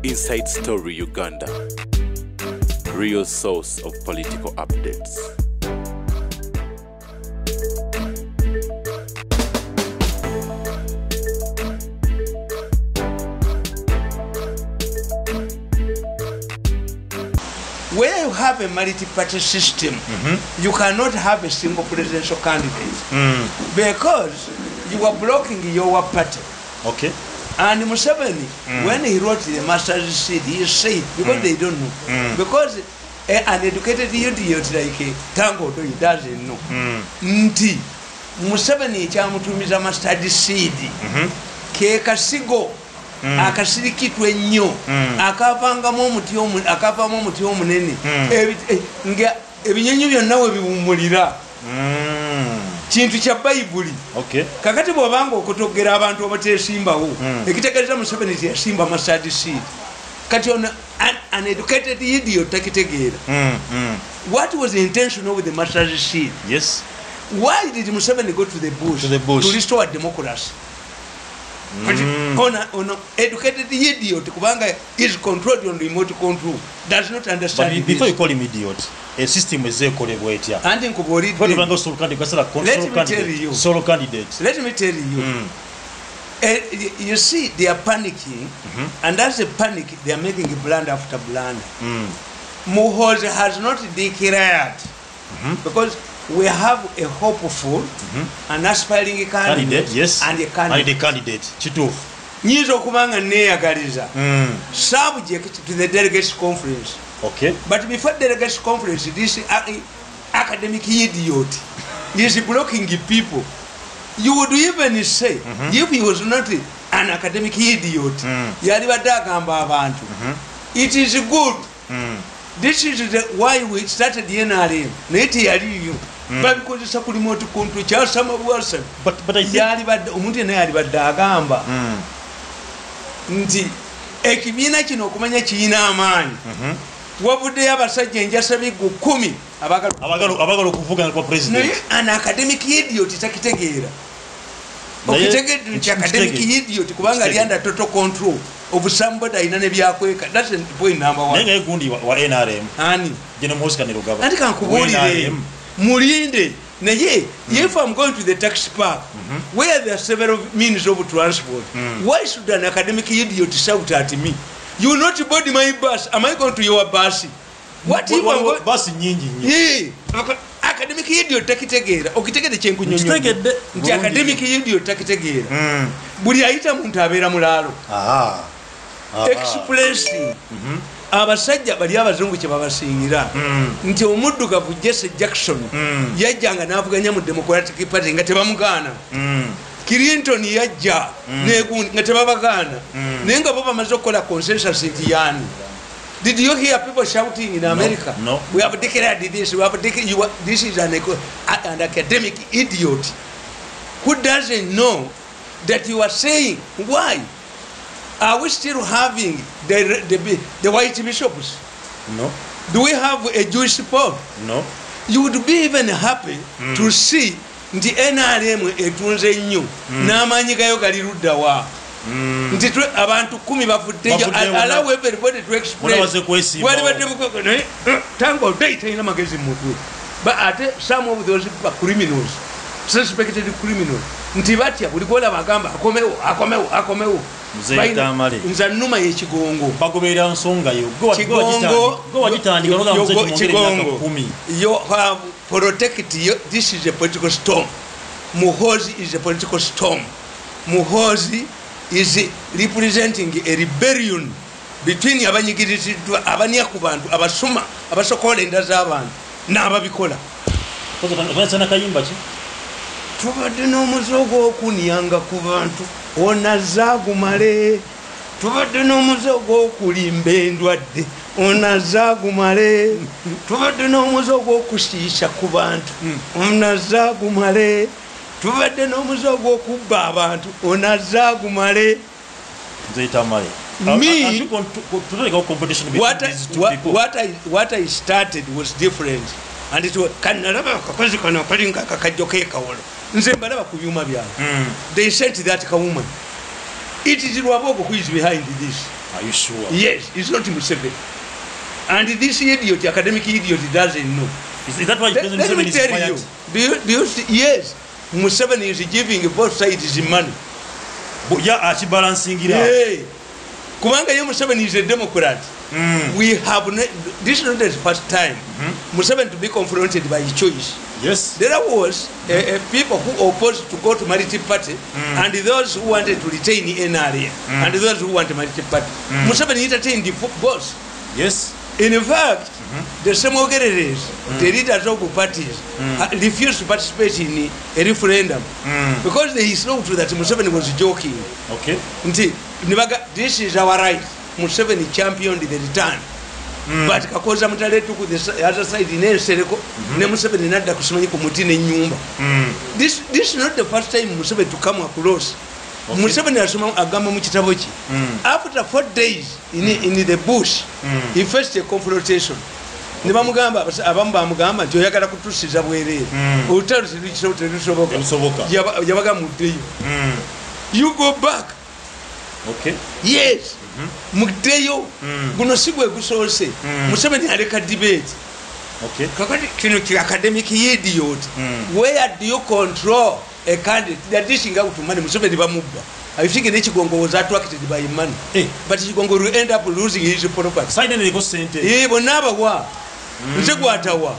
Inside Story Uganda, real source of political updates. Where you have a multi-party system, you cannot have a single presidential candidate because you are blocking your party. Okay. And Museveni, when he wrote the master's seed, he said, because they don't know, because an educated idiot like Tango, he doesn't know. Nti Museveni chamutumiza master's seed, ke kasigo, akasirikitwe nnyo, akavangamu omuti omunene, ebinyonyi byonna we biwummulira. Kintu kya Bayibuli. Okay. Kakati bw'obanga okutogera abantu abateesimbawo ekitegeeza Museveni teyasimba mustard seed. Kati ono an educated idiot takitegeera. What was the intention of the mustard seed? Yes. Why did Museveni go to the bush to restore democracy? On educated idiot kubanga is controlled on remote control does not understand. But before you call him idiot, a system is there called Boetia. And in Kubori, solo candidate. Let me tell you. You see, they are panicking, and as a panic, they are making blunder after blunder. Muhoozi has not declared because we have a hopeful, an aspiring candidate, yes, and a candidate. Chitufu. Nyizo kubanga neeyagaliza subject to the delegates conference. Okay. But before the delegates conference, this academic idiot is blocking people. You would even say, if he was not an academic idiot, it is good. This is why we started the NRM. But because it's a remote country, but I nti ekibiina kino okumanya kiyina amaanyi wabuddeyo abasajja enjasabigu 10 abagala okuvugana kwa president. An academic idiot takitegeera okitegeera nti academic idiot kubanga ali under total control of somebody ayina ne byakweka. That's the point number 1. Nenga egundi wa NRM ani jeno Musikani Rugaba andi kankubuulire mulinde naye if I'm going to the taxi park where there are several means of transport, why should an academic idiot shout at me, you will not board my bus? Am I going to your bus? What if I'm going bus nyingi academic idiot takitegeera okitegeera kyenkunyonyo nti academic idiot takitegeera buli ayita muntu abeera mulaalo expressing abasajja bali abazungu kye babasingira nti omuddugavu Jesse Jackson yajjanga n'avuganya mu Democratic Party nga tebamugaana. Clinton yajja nga tebabagaana naye nga bo bamaze okukola consensus nti yaani. Did you hear people shouting in America? No. We have declared this. We have declared this is an academic idiot who doesn't know that you are saying why. Are we still having the white bishops? No. Do we have a Jewish pope? No. You would be even happy to see the NRM etunze nnyo n'amaanyi gayo gali ludda wa. Nti abantu 10 bafuddeyo. Allow everybody to express. Tango date ina magezi mutwe. But ate some of those are criminals, suspected criminals. Nti batya buli kola bagamba akomewo. Tamale. Nza nnuma y'ekigongo. Bagoberera nsonga yo. Go wagitandika nga musajja mwongere 10. You have protect you. This is a political storm. Muhoozi is a political storm. Muhoozi is representing a rebellion between abanyigiriziddwa abanya ku bantu abasoma abasokola enda z'abantu n'ababikola. Sana kayimba ki? Tubadde n'omuzogo okunyanga ku bantu onazaagumale. Tubadde n'omuzogo okulimba endwadde onazaagumale. Tubadde n'omuzogo okusiisa ku bantu onazaagumale. Tubadde n'omuzogo okubba abantu onazaagumale. Tamale. Me, what I started was different, and it was nze mbalaba ku byuma byabwe. They sent that woman It is Lwabogo who is behind this. Are you sure? Yes, it's not Museveni. And this idiot, academic idiot, doesn't know. Is that why President Let me Museveni is tell quiet? you. Do you see? Yes, Museveni is giving both sides money. Yeah, she balancing it out. Hey, Kubanga Museveni is a Democrat. We have this is not the first time Museveni to be confronted by his choice. Yes. There was people who opposed to go to multi-party and those who wanted to retain NRA and those who want multi-party. Museveni entertained the both. Yes. In fact, the Semogeres, the leaders of the parties, refused to participate in a referendum because they saw that Museveni was joking. Okay. This is our right. Museveni championed the return. But Kakoza Mutale took the other side in Sereko, Museveni Nada Kusumani Kumutine Nyumba. This is not the first time Museveni to come across. Museveni Asuma Agama Muchitabochi. After 4 days in the bush, he faced a confrontation. Nibamugamba abamba mugamba joyagala kutusiza bwerere. Utarusi lichisoboka. Yabaga muteyo. You go back. Okay. Yes. Muteyo. Guno sigwe gusose. Museveni aleka debate. Okay. Kakati kino ki academic idiot. Where do you control a candidate that dishing out to money? Museveni bamubba. I think Chigongo was attracted by money. But Chigongo will end up losing his property. Sign the go sente. Bonaba wa. Nze gwatawa.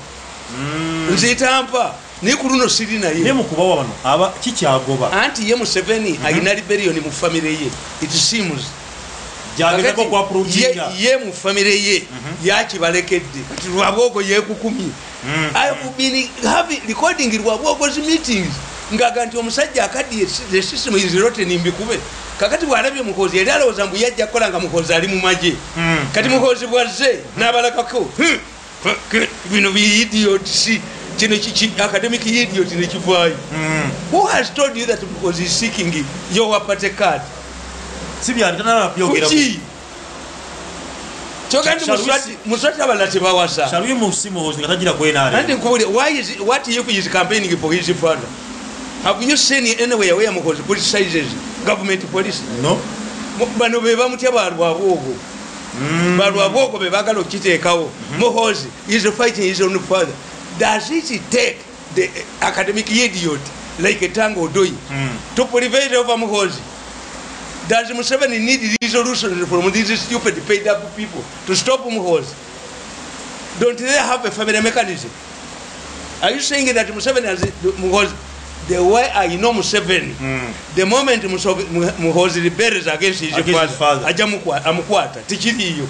Nze tampa. Nikuruno siri na ye. Nemu kubawa bano. Aba kikyagoba. Anti ye Museveni ayina rebellion mu family ye. It seems. Jageza ko kwa proving. Ye mu family ye. Yaki balekedde. Kati Lwabogo ye kukumi. I have been having recording Lwabogo's meetings. Ngaga nti omusajja akadi the system is rotten imbikube. Kakati bwalabye mukozi yali alowooza mbu yajja kukola nga mukozi ali mu maje. Kati mukozi bwazze n'abalakako. Bino bi idiot si kino academic idiot ne kivaayo. Who has told you that because he's seeking your party card? Sibya ntana byogera. Chokandi muswati abalati bawasa. Shall we move Simo ngatajira kwena? And why is what you is campaigning for his father? Have you seen anywhere where Mukozi criticizes government policy? No. Bano be bamutya Lwabogo. Lwabogo be bagalo kitekawo. Mukozi is fighting his own father. Does it take the academic idiot like a Tango Doi to prevail over Mukozi? Does Museveni need resolution from these stupid paid up people to stop Mukozi? Don't they have a family mechanism? Are you saying that Museveni has Mukozi? The way I know Museveni, the moment Mukozi rebels against his father, Amukwata, Tichiriyo,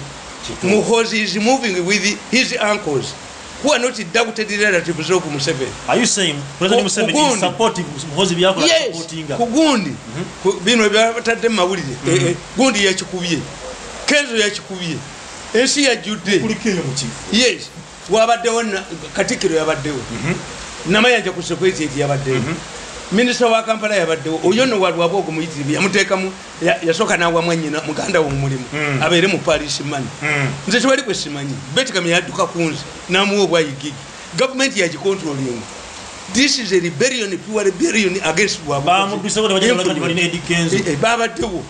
Mukozi is moving with his uncles, who are not doubted relatives of Museveni. Are you saying President Museveni is supporting Mukozi byako supporting? Yes, Kugundi, bino byatadde mawulire, Gundi yakikubye, Kenzo yakikubye, ensi yajjudde. Kulikeyo mu chifu. Yes, wabaddewo Katikiro yabaddewo. Namayanja ku security yabaddewo. Minister wa Kampala yabaddewo. Oyo no Lwabogo muyitirivu yamuteekamu yasoka nawa mwanyina muganda wo mulimu. Abeere mu Paris mani. Nze tewali kwe simanyi. Beti kama yaduka kunzi namuwo bwayigigi. Government yagicontrolling. This is a rebellion, pure rebellion against Lwabogo. Bamuduse ko bajja bali ne Dikenzo. Babaddewo.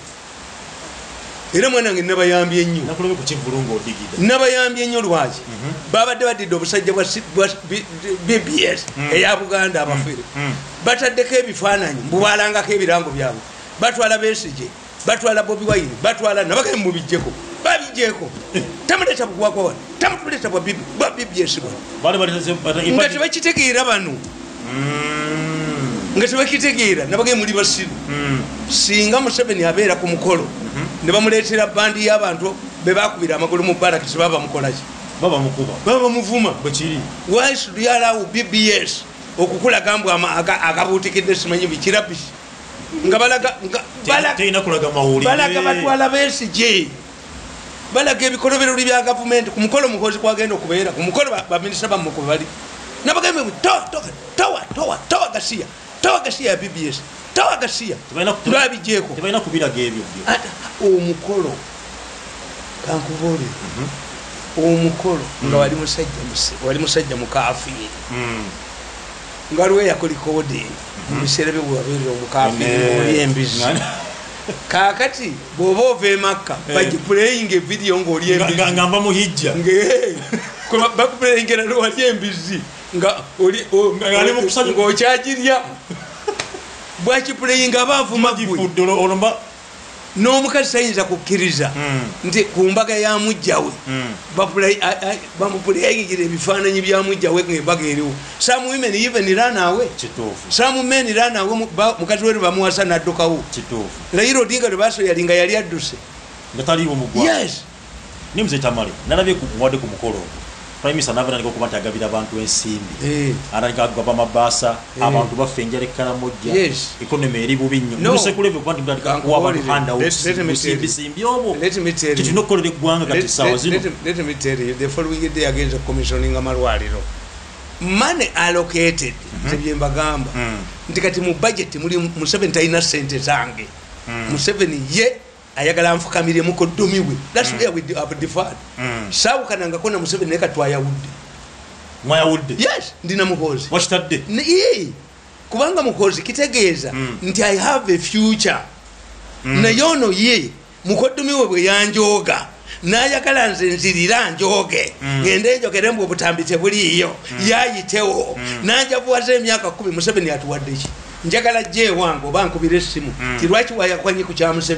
Era mwana nge nabayambye nnyo. Nakulebe ku kivulungo odigida. Nabayambye nnyo lwaki. Babadde badde obusajja bwa BBS eya Buganda abafere. Bataddeko ebifaananyi mbubalangako ebirango byabwe. Batwala Besigye, batwala Bobi Wine, batwala nabagaye mu bijjeko. Babijjeko. Tamuleta bugwako wano. Tamuleta bwa BBS bwa. Nga tebakitegeera bano. Nga tebakitegeera nabagaye muli basiru. Singa Museveni abeera ku mukolo ne bamuleetera bandi y'abantu be bakubira amagulu mu baraki baba mukolaki baba mukuba baba muvuma bwekiri. Why should you allow BBS okukulaga mbu agabuutikidde simanyi bikirabishi nga balaga batwala Besigye balaga ebikolobero bya gavumenti ku mukolo Mukozi kwagenda okubeera ku mukolo baminisita bamukuba bali nabagambe towa gasiya ya BBS tawa gasiya tulabijeeko tebalina kubiraga ebyo omukolo kankubole omukolo nga wali musajja mukafiiri nga lwe yakolikode mu biseera bye bwabeerera omukafiiri oli embizi kakati bwoba ova emakka bagiplaying evidiyo ng'oli embizi ngamba muhijja bakuplayingera lwali embizi ng'okyagirya bwakiplayinga abavuma gwe n'omukazi sayinza kukkiriza nti ku mbaga ya mujjawe bamupulayingira ebifaananyi bya mujjawe ng'embaga eriwo some women even ranawe some men ranawe mukazi we bamuwasa n'addukawo Raila Odinga lwe basoyalinga yali adduse ngataliwo mugwa yes ni mzee Tamale nalabye ku muwade ku mukolo Prime Minister nabana niko kubata agabira abantu ensimbi aranga agaba mabasa abantu bafenjere karamojja economy eri bubinyo nuse kuleve kwandi ndalika kuwa abantu handa simbi obo kitu nokolere gwanga kati sawa zino let me tell you the following day against commissioning amalwaliro money allocated zebyemba gamba ndikati mu budget muri mu 7 taina sente zange mu 7 ye ayagala mfukamire muko domiwe that's where we have deferred sawu kananga kona mu 7 neka twaya wudde mwaya wudde yes ndina muhozi washitadde kubanga muhozi kitegeeza nti I have a future na yono ye mukodomiwe bwe yanjoga nayagala nze nzirira njoge ngende njogere mbu obutambite buliyo yayitewo nanjavuwaza emyaka 10 mu 7 yatuwadde ki njagala je wangu bankubira essimu tirwaki wayakwanye ku kya mu 7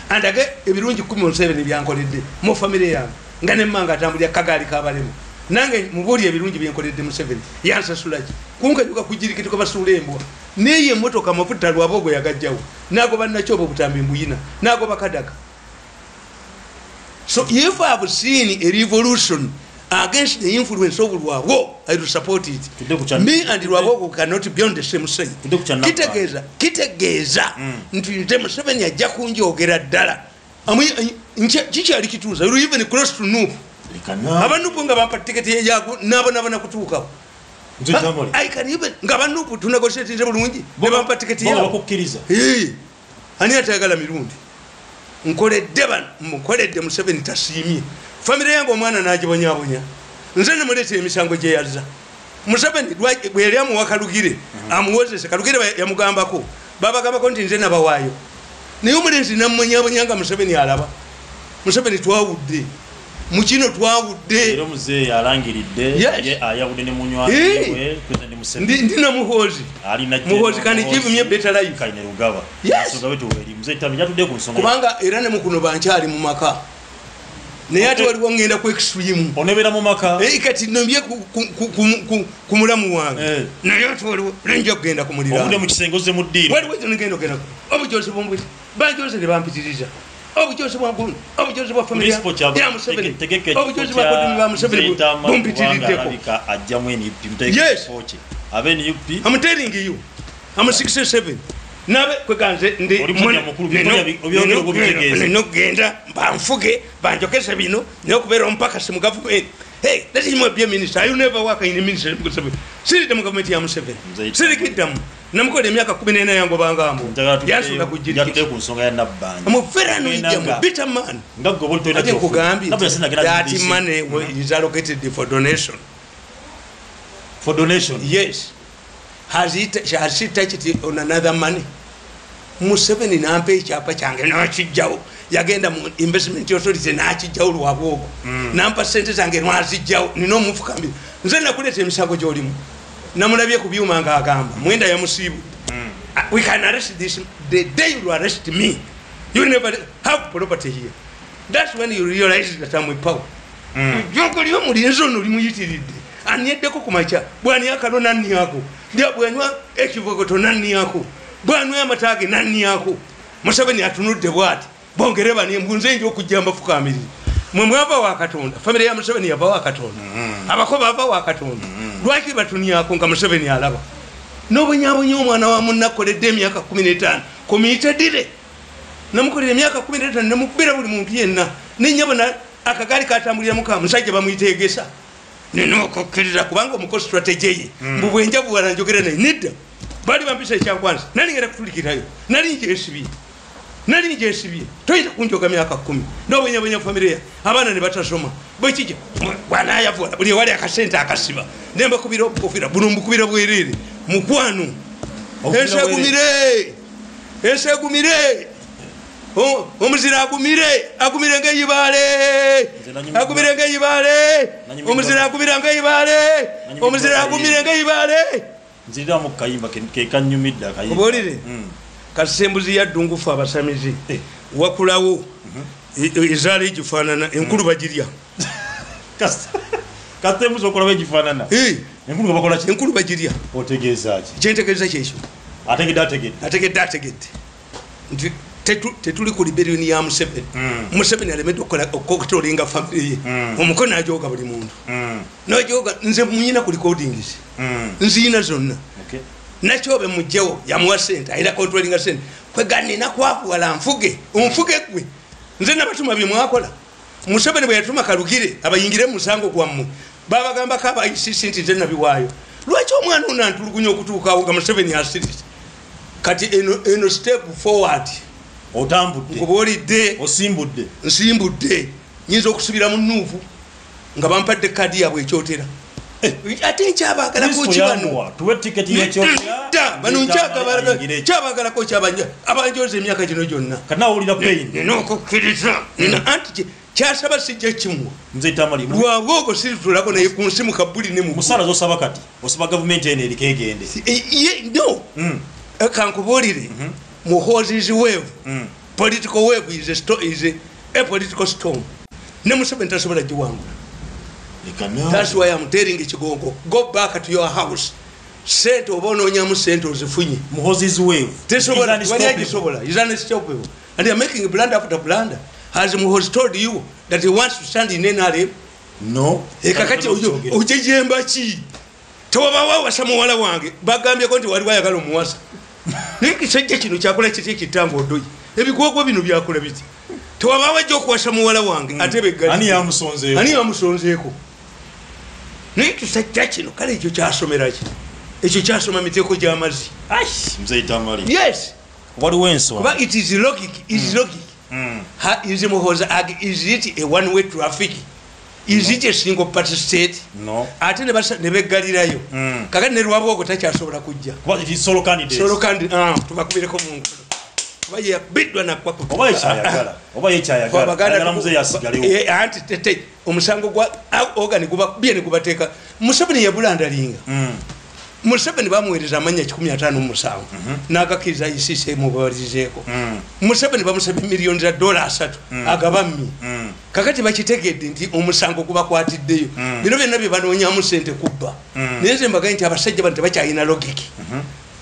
andage ebirungi 10 mu 7 byankoledde mu family yange nga nemmanga atambulya kagali kabalemu nange mubuli ebirungi byenkoledde mu 7 yansasulaji kunkajuka kujirikiti kwa basulembwa neye motoka mafuta lwabogo yagajjawo nago bannachobo butambi mbuyina nago bakadaka. So if I have seen a revolution against the influence of Luawo, I will support it. Me and Luawo cannot be on the same side. Kitegeza nti Museveni ajja kunjogera ddala. Chikyali kituuza. You even close to Nuupu. Abanupu nga bampa ticket yago nabona kutuukawo. I can even nga banupu tunegotiate bulungi ne bampa ticket yago. Bakukkiriza. Ani atayagala Mirundi. Nkoledde Museveni tasiimye family yangu omwana najibonyabonya nze nemulete emisango gye yazza Museveni bwe yali amuwakalugire amuwozese kalugire yamugambako babagambako nti nze nabawaayo naye omulenzi namumonyabonyanga Museveni alaba Museveni twawudde mukino twawudde era muzeeyi alangiridde ye ayawudde ne munywawe President Museveni ndina muhozi muhozi kandi give me a better life kaine rugaba so gawe tuweli muzeeyi tamija tudde ku nsonga kubanga era ne mukuno bankyali mu maka naye ate waliwo ngenda ku extreme onebera mu maka kati nombye ku mulamu wange naye ate waliwo nenja kugenda ku mulira obude mu kisenge ozze mu ddiiro waliwo ngenda okugenda obujozi bombwe banjozi ne bampitiriza obujozi bwa gundu obujozi bwa familia ya Museveni obujozi bwa kodumi bwa Museveni bumpitiriddeko ajja mwene mteke poche abeni yupi I'm telling you I'm 67 nabe kweganze ndi no genda banfuge banjokese bino ne kubera mpaka simu government. Hey, that is my be minister. I will never work in the ministry because siri dem government ya Museveni siri kidam namukole emyaka 14 yango bangambo yansula kujirikira yatde ku nsonga ya nabbanja amuferano ijja bitter man ngaggo bolto ina jofu that money is allocated for donation yes has she touched it on another money Museveni nampe ikyapa kyange nakijjawo yagenda mu investment authority nakijjawo lwabwogo nampa sente zange nwazijjawo nino mufukambi nze nakuleta emisango gyolimu namulabye ku byuma nga agamba mwenda ya musibu we can arrest this the day you arrest me you never have property here. That's when you realize that I'm with power. Yokoli omulinzo no limuyitiridde anyeddeko ku macha bwani yakalo nanni yako ndia bwanwa ekivogoto nanni yako bwanwa amataage nanni yako Museveni atunudde bwati bongereba ni mbunze njo kujjamba fukamiri mwe mwava wa Katonda family ya Museveni yava wa Katonda abako bava wa Katonda lwaki batuni yako nga Museveni alaba n'obunyaabonyo omwana wa munnakoledde emyaka 15 komite dire namukolera emyaka 15 namukubira buli muntu yenna nenyabona akagali katambulira muka musajja bamuyiteegesa nino kokkiriza kubanga omukozi strategy ye mbubwenja buwala njogera naye nedda bali bampisa ekyakwanza nali ngera kutulikirayo nali njesibye toyita kunjoga myaka 10 n'obunyabonya familia abaana ne batasoma bwekijja bwana yavuga buli wali akasente akasiba nemba kubira okufira bulumbu kubira bwerere mukwano esegumire omuzira agumire ng'eyibale agumire ng'eyibale omuzira agumire ng'eyibale omuzira agumire ng'eyibale nziriramu kayimba ke kanyumidde akayimba obolire kasembuzi yaddungufu abasamizi wakulawo ezaala egifaanana enkulu bagirya kasembuzi okulawo egifaanana enkulu bakola ki enkulu bagirya otegeeza ki kyentegeeza kyekyo ategedde nti tetuli ku liberioni ya Museveni alemedde okutolinga famire ye omukono ajoga buli muntu nojoga nze muyina ku recordings nziyina zonna nakyobe mujjewo yamuwa sente ayira controllinga sente kweganina kwakuwala nfuge onfuge gwe nze nabatuma bye mwakola Museveni bwe yatuma kalugire abayingire musango gwammwe babagamba kaba isisi nti nze nabiwaayo lwaki omwana ono antulugunya okutuukaawo nga Museveni asirise kati eno step forward otambudde nkubuulidde nsimbudde nyinza okusubira mu nuuvu nga bampadde kadi yabwe ekyotera ate nkyabagalako kyabagalako abanjoza emyaka gino gyonna nokukkiriza anti kyasaba sijja kimuwa lwabwogo siritulako naye ku nsi mukabbuli ne musala zosaba kati osaba gavumenti eno erikegende no kankubuulire muhozizi wave political wave is a political storm ne Museveni tasobola giwangula. That's why I'm telling Kigongo, go back to your house. Sent oba ononyamu sente ozifunye muhozizi wave tesobola is unstoppable and they are making blunder after blunder. Has Muhozi told you that he wants to stand in NRM? No. Kakati ojejemba ki tobawa wasa muwala wange bagambye ko nti wali wayagala omuwasa nikisajja kino kyakola kiti kitambo odoyi ebigwogwo bino byakola biti tobawa jjo kuwasa muwala wange atebeggali ani yamusonzeeko nikisajja kino kale ekyo kyasomera ki ekyo kyasoma miteeko gy'amazzi mzee Tamale yes waliwo ensonga kuba it is logic is Muhozi is it a one way traffic? Is it a single party state? No. Ate ne beggalirayo kakati ne lwabwoko takyasobola kujja it is solo candidate tubakubireko mu nkolo kuba yabiddwa nakwako oba yekyayagala mzee yasigalewo anti tete omusango gwa ogani gubateeka Museveni yabulandalinga Museveni bamuweereza amanya 157 n'agakkiriza ICC mubawalizeeko Museveni bamusabye millions za $3 agabammi kakati bakitegedde nti omusango gubakwatiddeyo bino byonna bye banoonyamu sente kubba naye nze mbagaye nti abasajja bano tebakyalina logiki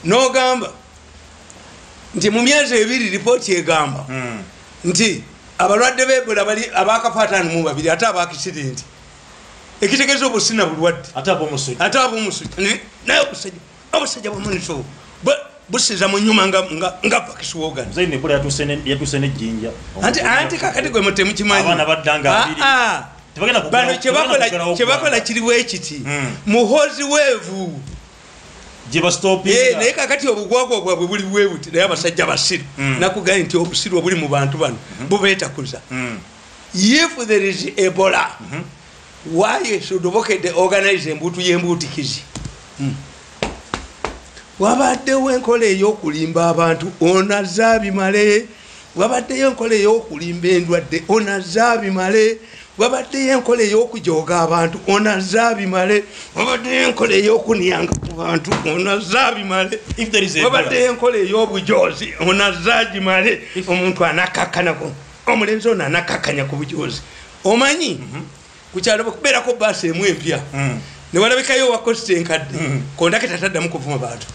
n'ogamba nti mu myezi ebiri ripooti egamba nti abalwadde b'Ebola bali abakafaatano mu babiri ate ab'akisidenti ekitegeeza obusina bulwadde ate ab'omusujja naye obusajja bwamuniso busiza mu nyuma nga pakiswogan zaine Ebola yatuse n'ejjinja anti kakati gwe mutemu kimanyi abaana baddanga abiri bano kyebakola kiriwo ekiti Muhozi weevu naye kakati obugwagwa bwabwe buli bwebuti naye abasajja basiru nakugaye nti obusiru obuli mu bantu bano bubeetakuza if there is Ebola why should Obokede organize embutu y'embutikizi wabaddewo enkola ey'okulimba abantu onazaabimale wabaddeyo enkola ey'okulimba endwadde onazaabimale wabaddeyo enkola ey'okujooga abantu onazaabimale wabaddeyo enkola ey'okuniyanga ku bantu onazaabimale wabaddeyo enkola ey'obujoozi onazaagimale omuntu anakakkanako omulenzi ono anakakkanya ku bujoozi omanyi kukyalo kubeerako baasi emu empya ne walabikayo wakosita enkadde kondakita taddamu kuvuma bantu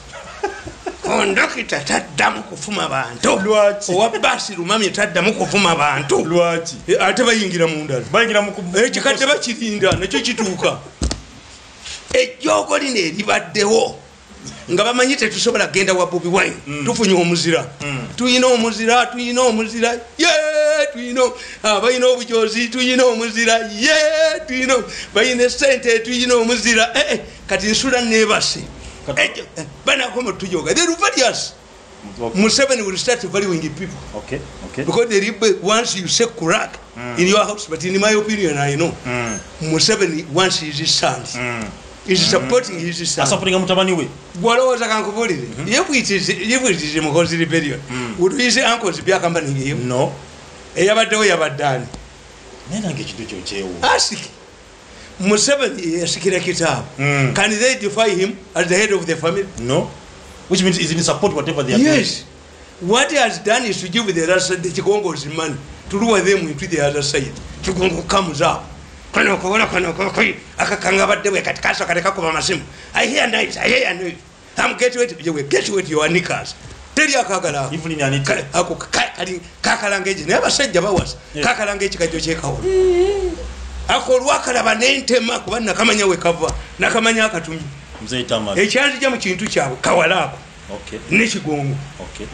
kondakita taddamu kufuma bantu owa baasi lumamye taddamu kuvuma bantu ate bayingira mu ndala ekikadde bakirinda nakyo kituuka ejjoogo lino eribaddewo nga bamanyi tetusobola kgenda wa Bobi Wine tufunye omuzira tuyina omuzira tuyina abayina obujoozi tuyina omuzira tuyina bayina sente tuyina omuzira kati nsula nebase banakoma tujoga they ruvalious Museveni will start valuing people because they once you say crack in your house but in my opinion I know Museveni once his sons is supporting his son. Supporting mutabani we. Gwaloza kankubulire. Yebwitije mukozi rebellion. Would his uncles be accompanying him? No. Eyabaddewo yabaddaani. Nena ngekintu ekyo kyewo. Ask Museveni yasikira kitaabu. Can they defy him as the head of the family? No. Which means he's in support whatever they are doing. Yes. What he has done is to give the rest of the Chikongo's money to lure them into the other side. Chikongo comes up. I hear noise. I'm getting it. You will get with your knickers. Tell your kakala. Even in Anita. Kakalange never said Javawas. Kakalange check out. I call Wakala name Tema Nakamanya Wekava, Nakamanya Katumi. Tamale. A charge jam to Chaw, Kawala. Okay. Nishigongo. Okay.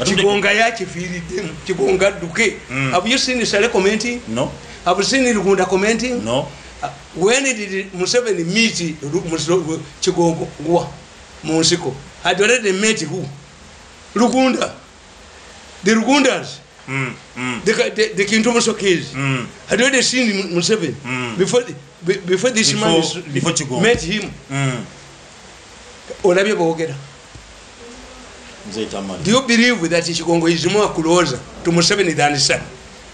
Chigonga yachi feed them. Chigonga Duke. Have you seen the Sale commenting? No. Have you seen the Rugunda commenting? No. When did Museveni meet Chigongo Monsiko? Had already met who? Rugunda. The Rugundas. The Kintomoso case. Had already seen Museveni before this man met him. Olabye boogera. Do you believe that Chigongo is more closer to Museveni than his son?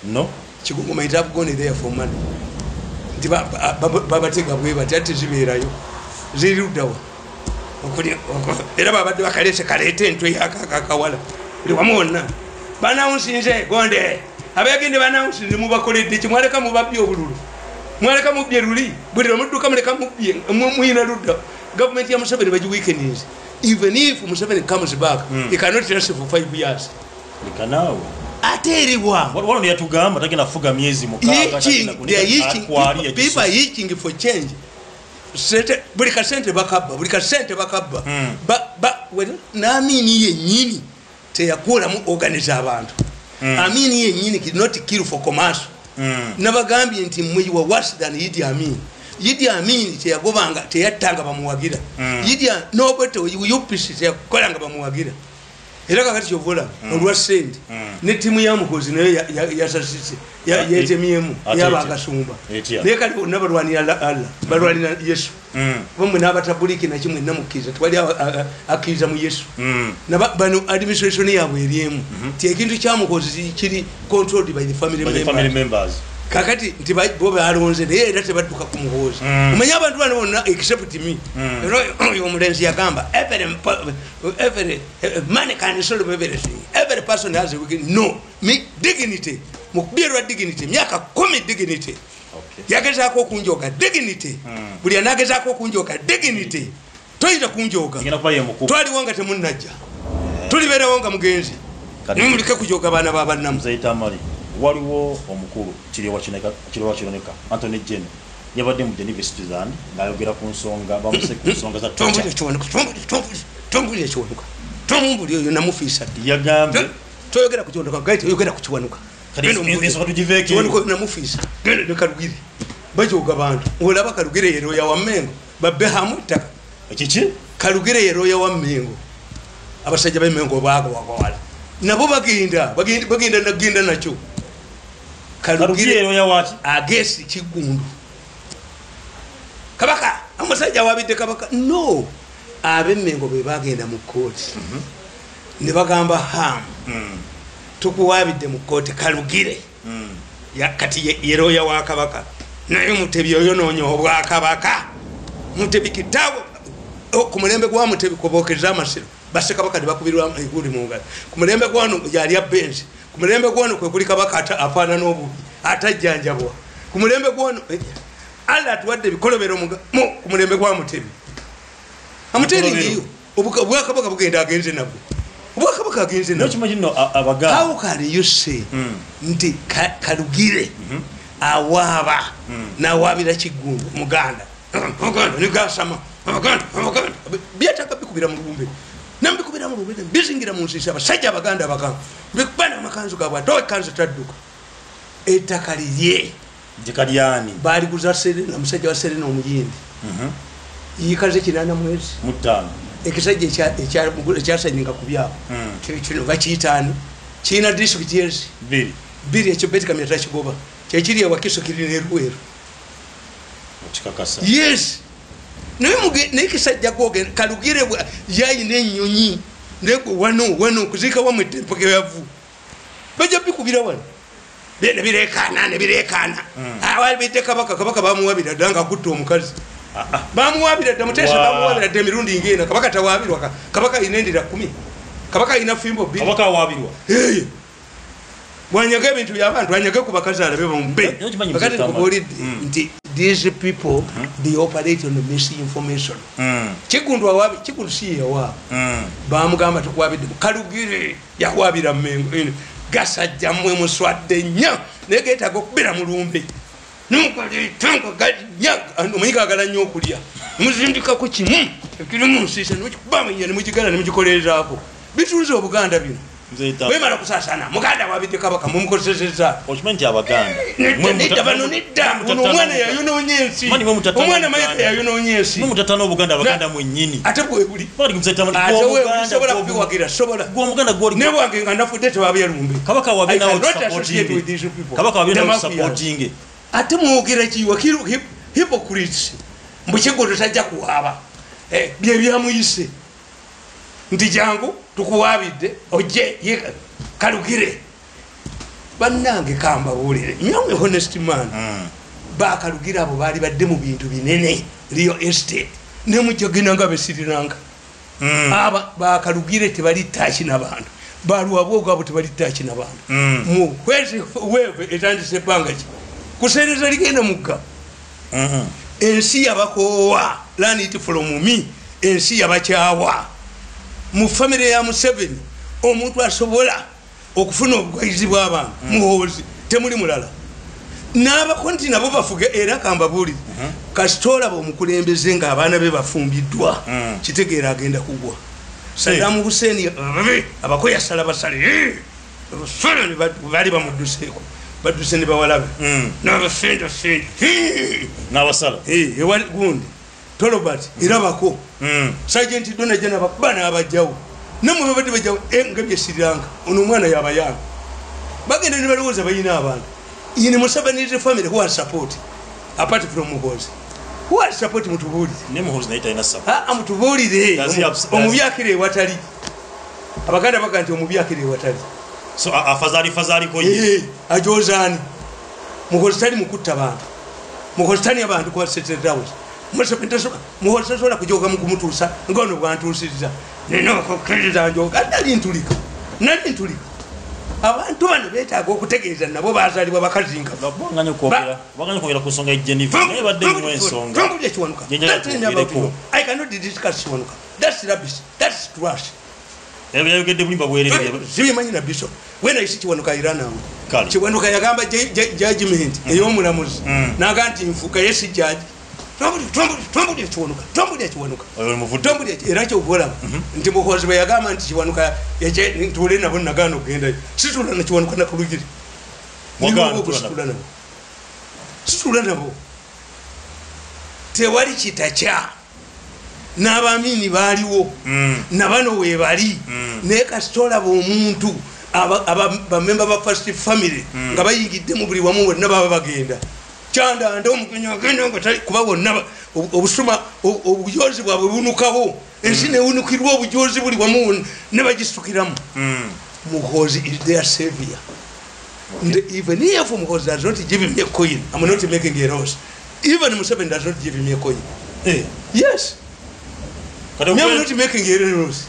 No. Chigongo might have gone there for money. Baba take away, but that is Zibirayo. Zirudawa. Era baba bakalese kalete ntwe yakakawala. Ndiwamona. Banawunsinze gonde. Abagende banawunsinze mubakoledde kimwaleka mubabbi obululu. Mwaleka mubye luli. Buli omuduka muleka mubye mwina ludda. Government ya Museveni baji weekends. Even if Museveni comes back, he cannot rest for 5 years. Likanawe. Ateriwa. What do you to gamba takina fuga miezi mukaga. They are itching. People are itching for change. Bulika sente bakabba. But when namini yenyini teyakola mu organize abantu. Amini yenyini did not kill for commerce. Nabagambye nti mwe wa worse than Idi Amin. Idi Amin teyagobanga teyatanga bamuwagira. Idi nobody UPC teyakolanga bamuwagira. Era kakati chovola olwa sente ne timu ya mukozi nayo yasasise yetemiemu yabagasumba nekali nabalwanira Allah balwanira Yesu bomwe nabatabuliki na kimwe namukiza twali akiza mu Yesu bano administration yabwe eriemu ti ekintu kya mukozi kiri controlled by the family members kakati nti bobe alonze naye era tebadduka ku mukozi umanya abantu bano bonna except me yo mulenzi yagamba every money can solve everything. Every person has a weakness. No, me dignity mukubirwa dignity myaka 10 dignity yagezako kunjoka dignity buli anagezako kunjoka dignity toyita kunjoka twali wanga temunajja tulibera wanga mugenzi nimulike kujoka bana baba namu Tamale waliwo omukulu kiriwa kironeka Anthony Jane yabadde mu Geneva Citizen ngayogera ku nsonga bamuse ku nsonga za tombuli ekiwanuka tombuli oyo namufisa yagambe toyogera ku kiwanuka gaite yogera ku kiwanuka nsonga tujiveke kiwanuka namufisa gende kalugire bajoga bantu olaba kalugire yero ya wamengo babbe hamuta ekiki kalugire yero ya wamengo abasajja b'emengo bago wagwala nabo bagenda nacho kalugire yero ya wati agesi kigundu kabaka amusajja wabidde kabaka no abemengo be bagenda mu court ne bagamba tukuwabidde mu court kalugire yakati yero ya wakabaka naye mutebi oyo nonyo obwa kabaka mutebi kitabo okumulembe gwa mutebi kobokeza amasiro base kabaka dibakubirwa iguli munga kumulembe gwano yali abenzi kumulembe gwano kwe kuli kabaka apana nobu atajjanjabwa kumulembe gwano ala tuwadde bikolobero mu kumulembe gwa mutebi amuteri ngiyo obwa kabaka bugenda agenze nabwo obwa kabaka agenze nabwo kimajino abaga how can you say nti kalugire awaba na wabira kigundu muganda ni gasama abaganda byataka bikubira mu lumbe nambikubira mu lumbe bizingira mu nsisa abasajja abaganda abakanga bikubana amakanzu gabwa to kanzu tadduka etakaliye jikalyani bali kuzasere na musajja wa Serena omuyindi yikaze kinana mwezi mutano ekisajja ekyasanyinga ku byabo kino bakiyitani kina district years biri ekyo betika myata kigoba kyekiri ewakiso kiri ne Rweru kikakasa yes nekisajja gwoge Kalugire yayina ennyonyi ndego wano kuzika wamwe tempoke yavu bajja bikubira wano nebirekana awalibidde kabaka bamuwabira danga kutta omukazi bamuwabira dda Mutesa bamuwabira dda emirundi ngena kabaka tawabirwa kabaka inendera 10 kabaka ina fimbo bbiri kabaka wabirwa wanyaga ebintu byabantu wanyaga ku bakazi alabe bambe bakati kubolidde nti these people they operate on misinformation kigundu awabi kigundu si yawa bamugamba tukwabidde Kalugire yakwabira Mengo gasajja mwe muswadde nnyo negeetaga okubera mulumbe nomukali tanka ganya omuyiga agala nnyo okulya muzindikako kimu ekiri mu nsiisa nemukikubamenya nemukigala nemukikolerezaako bitunze Obuganda bino wemala kusasana muganda wabidde kabaka mumukozeseza okimanyi abaganda bano nedda omwana yayonoonya ensi omwana mayeka yayonoonya ensi mutatana Obuganda abaganda mwennyini ate bwebuli sobola kubiwagira sobola ne bwange nga nafudde tebabyalumbe kabaka wabinasupporting ate mwogera kiwa hypocrites mbukigoto tajja kuwaaba bye byamuyise nti jangu tukuwabidde ojje Kalugire bannange kambabuulire nyamwe honest man Kalugire abo baali badde mu bintu binene real estate ne mujogina nga besiriranga aba Kalugire tebali tachi n'abantu balwabwo abo tebali tachi n'abantu mu kwezi wewe etandise bangaji kusereza ligenda mukka ensi yabakowa learn it from me ensi yabakyawa mu family ya Museveni omuntu asobola okufuna obugwayizi bw'abantu muhozi temuli mulala n'abakonti nabo bafuge era kambabuulire kasitola bomukulembeze nga abaana be bafumbiddwa kitegeera agenda kugwa Saddam Hussein abakoya sala basale basale bali bamudduseeko badduse ne bawalabe n'abasente n'abasala ewali gundi Tolobert irabako Sergeant Dona jana bakubana abajjawo namwe babadde bajjawo ngabye Siranga ono omwana yabayanga bagenda ne balowooza bayina abantu yini Museveni family who are support apart from Muhozi who are support mutubulire ne Muhozi naita ina support mutubulire omubyakire watali abaganda bakanti omubyakire watali so afazali ko ajozani Muhozi tali mukutta abantu Muhozi tani abantu kwa settled house Muhozi sola kujoga mukumutusa ngono bwantusiriza neno ko credit njoga nali ntulika abantu bano betaaga okutegeeza nabo bazalibwa bakazinga banganya kwogera ku nsonga ya Geneva naye badde mu ensonga I cannot discuss Chiwanuka. That's rubbish. That's trash. Ebyayogedde buli babwerere zibimanyi na bishop when I see Chiwanuka irana Chiwanuka yagamba judgment ey'omulamuzi naga nti nfuka yesi judge Trump ya Chiwanuka era kyo bola nti Muhozi bwe yagamba nti Chiwanuka yache ntule nabo nagano genda situla na Chiwanuka na Kalugire situla nabo tewali kitacha n'abamini baaliwo nabano we bali ne kasitola b'omuntu abamemba ba first family nga bayingidde mu buli wamu wonna baba bagenda kyanda ndo omukenya agenda nga tali kuba bonna obusuma obujozi bwabwe bunukawo ensi newunukirwa obujozi buli wamu ne bagisukiramu Muhozi is their savior and even if Muhozi does not give him a coin I'm not making a rose even Museveni does not give him a coin yes I'm not making a rose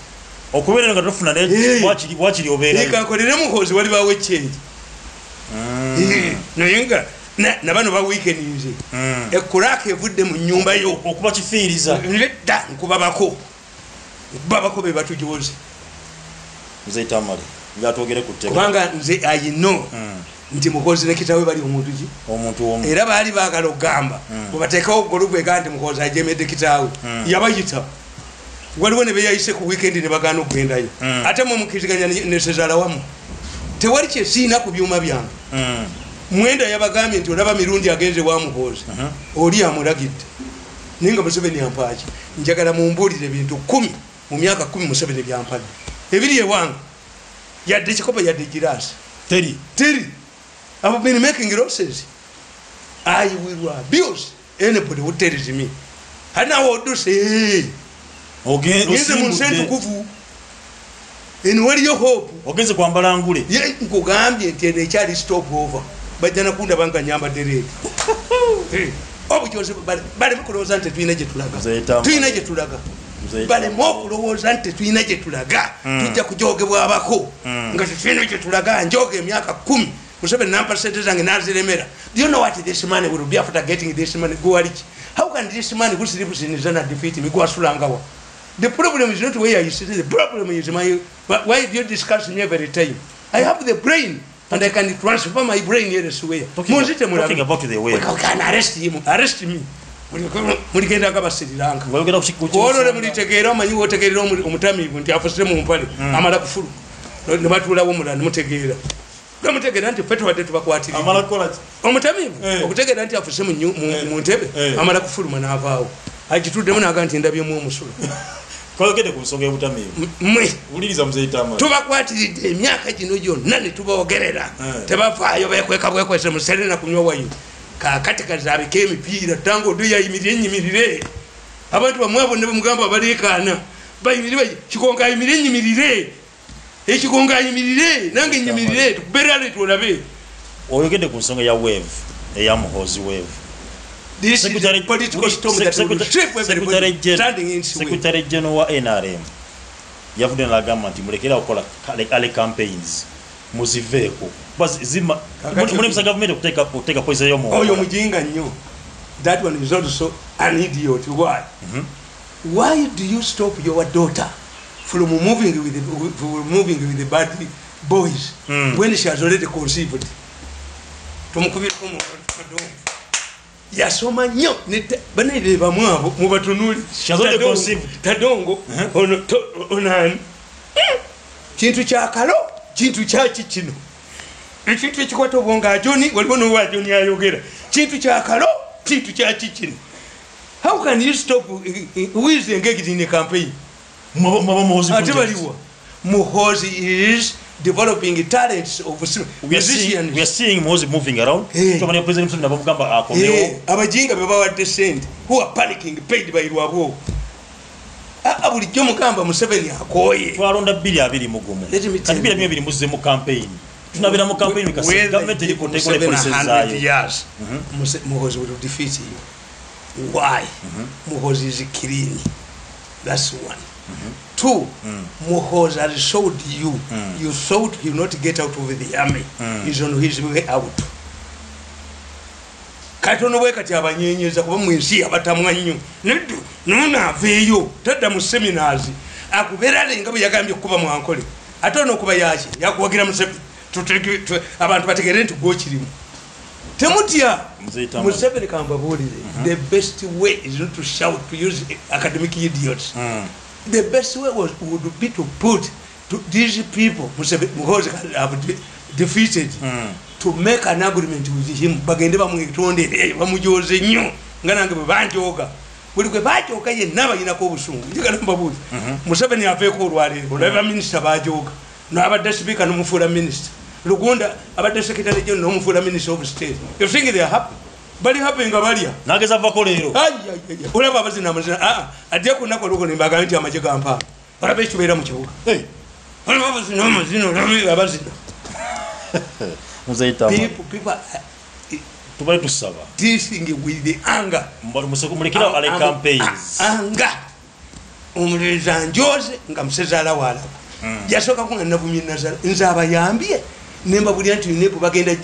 okubera nga tofuna ne wachiri obera ikakolera Muhozi wali bawe change nayenga na bano ba weekend nze ekuraka evudde mu nyumba yo okuba kifiiriza ndda nkubabako be batujoze nze Tamale ngatogere kuteka kubanga nze I know nti Muhozi ne kitawe bali omuntu omu era bali baagala ogamba obateekawo golugwe gandi Muhozi ajemedde kitawe yabayita waliwo ne beyayise ku weekend ne bagana okwendayo ate mu mukiziganya ne Sezala wamu tewali kyesiina ku byuma byange mwenda yabagambye nti olaba Mirundi agenze wa Muhozi oli amulagidde ninga Museveni yampaaki njagala mumbulire bintu 10 mu myaka 10 Museveni byampadde ebiri ewange yadde kikopo yadde girasi teri I've been making losses. I will abuse anybody who tells me hanawo oduse ogenze mu sentu kuvu eno waliyo hope ogenze kwambala ngule ye nkugambye nti eno ekyali stop over bajjana kunda banga nyamba dereti obujoze bale mukulowooza nti tuyina gye tulaga bale mokulowooza nti tuyina gye tulaga tujja kujogebwa abako nga tuyina gye tulaga njoga emyaka 10 Museveni nampa sente zange naziremera. Do you know what this man will be after getting this man go rich? How can this man who sleeps in his own defeat me go Sulangawa? The problem is not where you sit, the problem is why do you discuss me every time? I have the brain and I can transfer my brain here elsewhere. Talking about the way. How can arrest him? Arrest me. Muligenda kaba Sri Lanka. Wayogera kushikuchi. Olole mulitegeera omanyi wotegeera omutamivu nti afusire mu mpale amala kufulu. Ne batulawo mulanda mutegeera. Namutegeera nti petro wadde tubakwatirira. Amala kola ki? Omutamivu okutegeera nti afuse mu ntebe amala kufuluma n'avaawo. Agituddemu n'aga nti ndabyemu omusolo. Kwogedde ku nsonga y'obutamivu. Mmwe uliriza muzeeyi Tamale. Tubakwatiridde emyaka gino gyonna ne tuboogerera. Tebavaayo bekwese mu Serena kunywa wayini. Kakati kazabika emipiira tangu odu yayimirire ennyimirire abantu bamwe abo ne bamugamba baleekaana bayimirire kikonga ayimirire ennyimirire ekikonga ayimirire nange nnyimirire tukubeerale tulabe. Oyogedde ku nsonga ya wave eya Muhoozi wave. This is a political storm that will strip everybody standing in Secretary General wa NRM yavudde n'agamba nti mulekera okukola ale campaigns muziveeko zima mulimisa government okuteka poison yo mu oyo mujinga nnyo. That one is also an idiot. Why do you stop your daughter from moving with the bad boys when she has already conceived? Tumukubira yasoma nnyo banireba mwabo mubatunuli tadongo onani kintu kyakalo kintu kyaki kino ekintu ekikwata obwonga ajoni waliwo nowa ajoni ayogera kintu kyakalo kintu kyaki kino. How can you stop who is engaged in a campaign? Ate baliwa Muhoozi is developing talents of musicians. We are seeing Muhoozi moving around. So many presidents na bamugamba akomeo. Abajinga bebawadde sente who are panicking paid by Rwabo. Bulijjo mugamba Museveni akoye. Twalonda 2 mugumu. Kati 2 muzze mu campaign. Tunabira mu campaign because government eri protect the policies zayo. Muhoozi will defeat you. Why? Muhoozi is clean. That's one. 2, Muhoozi has showed you. You thought he will not get out of the army. He's on his way out. Katono we kati abanyenyeza kuba mwensi abatamwa nnyo. Neddu nona aveeyo tadda mu seminars. Akubeerale nga bwe yagambye kuba mwankole. Ate no kuba yaki yakuwagira Museveni. Abantu bategere nti gwokirimu. Temutya Museveni kambabuulire. The best way is not to shout, to use academic idiots. The best way would be to put these people Muhoozi have defeated to make an agreement with him. Bagende bamwetondere bamujoze nnyo nga nange bwe banjoga buli gwe bajoga yenna bayinako obusungu. Njagala mbabuuze Museveni aveeko olwaleero olaba minisita bajoga n'abadde sipiika n'omufuula minisita Lugunda abadde secretary general n'omufuula minisita of state. You think they are happy? Bali happy nga balya nageza vako leero olaba abazina amazina adde ku nako lugo nimbaga nti amaje gampa olaba ekibeera mu kibuga olaba abazina amazina olaba abazina muzeeyi Tamale people tubale tusaba dealing with the anger mbali musoko mulekera ale campaigns anger omuleza njoze nga musezaala walaba yasoka ku nga nabumyinazala nzaba yambye nemba buli nti nebo bagenda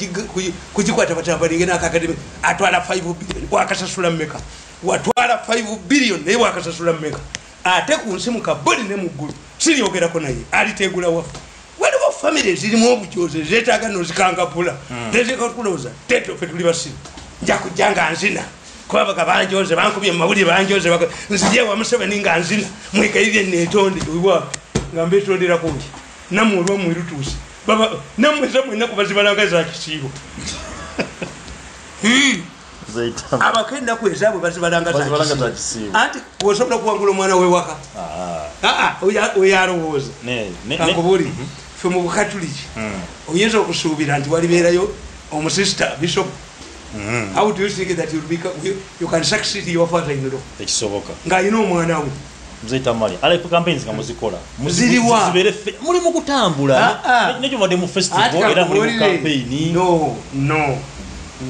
kujikwata batambalinge n'akakademi atwala 5 billion wakasasula mmeka watwala 5 billion naye wakasasula mmeka ate ku nsi mu kabodi ne mu ggulu siryogerako naye alitegula wafu waliwo family zirimu obujoze zeetaaga nozikangapula tezikakulooza teto fe tuli basiru nja kujja nga nzina kuba baga banjoze bankubye mu mawulire banjoze nzije wa Museveni nga nzina mwekayirye neetonde wiwa nga mbetondera kungi namwe olw'omwirutuusi baba namweza mwina kubazibalanga za kisiibo abakenda kwezabwe bazibalanga za kisiibo anti osobola kuwangula omwana wewaka oyalowooza kankubuli fe mu bukatuliki oyinza okusuubira nti walibeerayo omusista bishop How do you think that you can succeed your father-in-law? Ekisoboka. Nga ino omwana we. Mzee Tamale. Ale campaigns nga muzikola. Muziriwa. Muli mu kutambula. Nejo bade mu festival era muli mu campaign.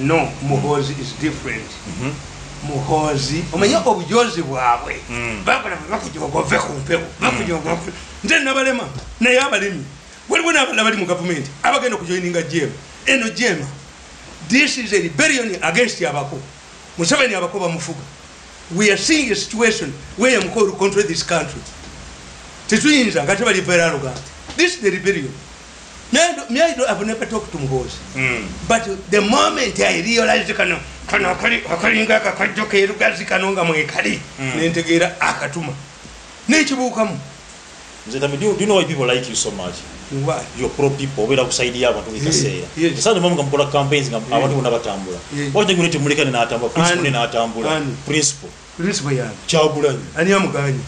No, Muhozi is different. Muhozi omanya obujozi bwabwe bakola bakujogove ku mpebo bakujogove nze nabalema naye abalemi waliwo n'abalala bali mu government abagenda okujoininga jema eno jema. This is a rebellion against Abako. Museveni Abako bamufuga. We are seeing a situation where Mukuru control this country. Tetuyinza ngati bali very arrogant. This is the rebellion. I've never talked to Muhozi. But the moment I realized akalinga kakajoka erugazi kanonga mwekali nentegeera akatuma nekibuukamu. Do you know why people like you so much? Why? You're pro people. We're outside here, but we can say. It's not the moment we can campaigns. I want to know Tambula. What do you need to make an atambula? Principle in Atambula. Principle. Yeah. Chagulani. Ani amugani.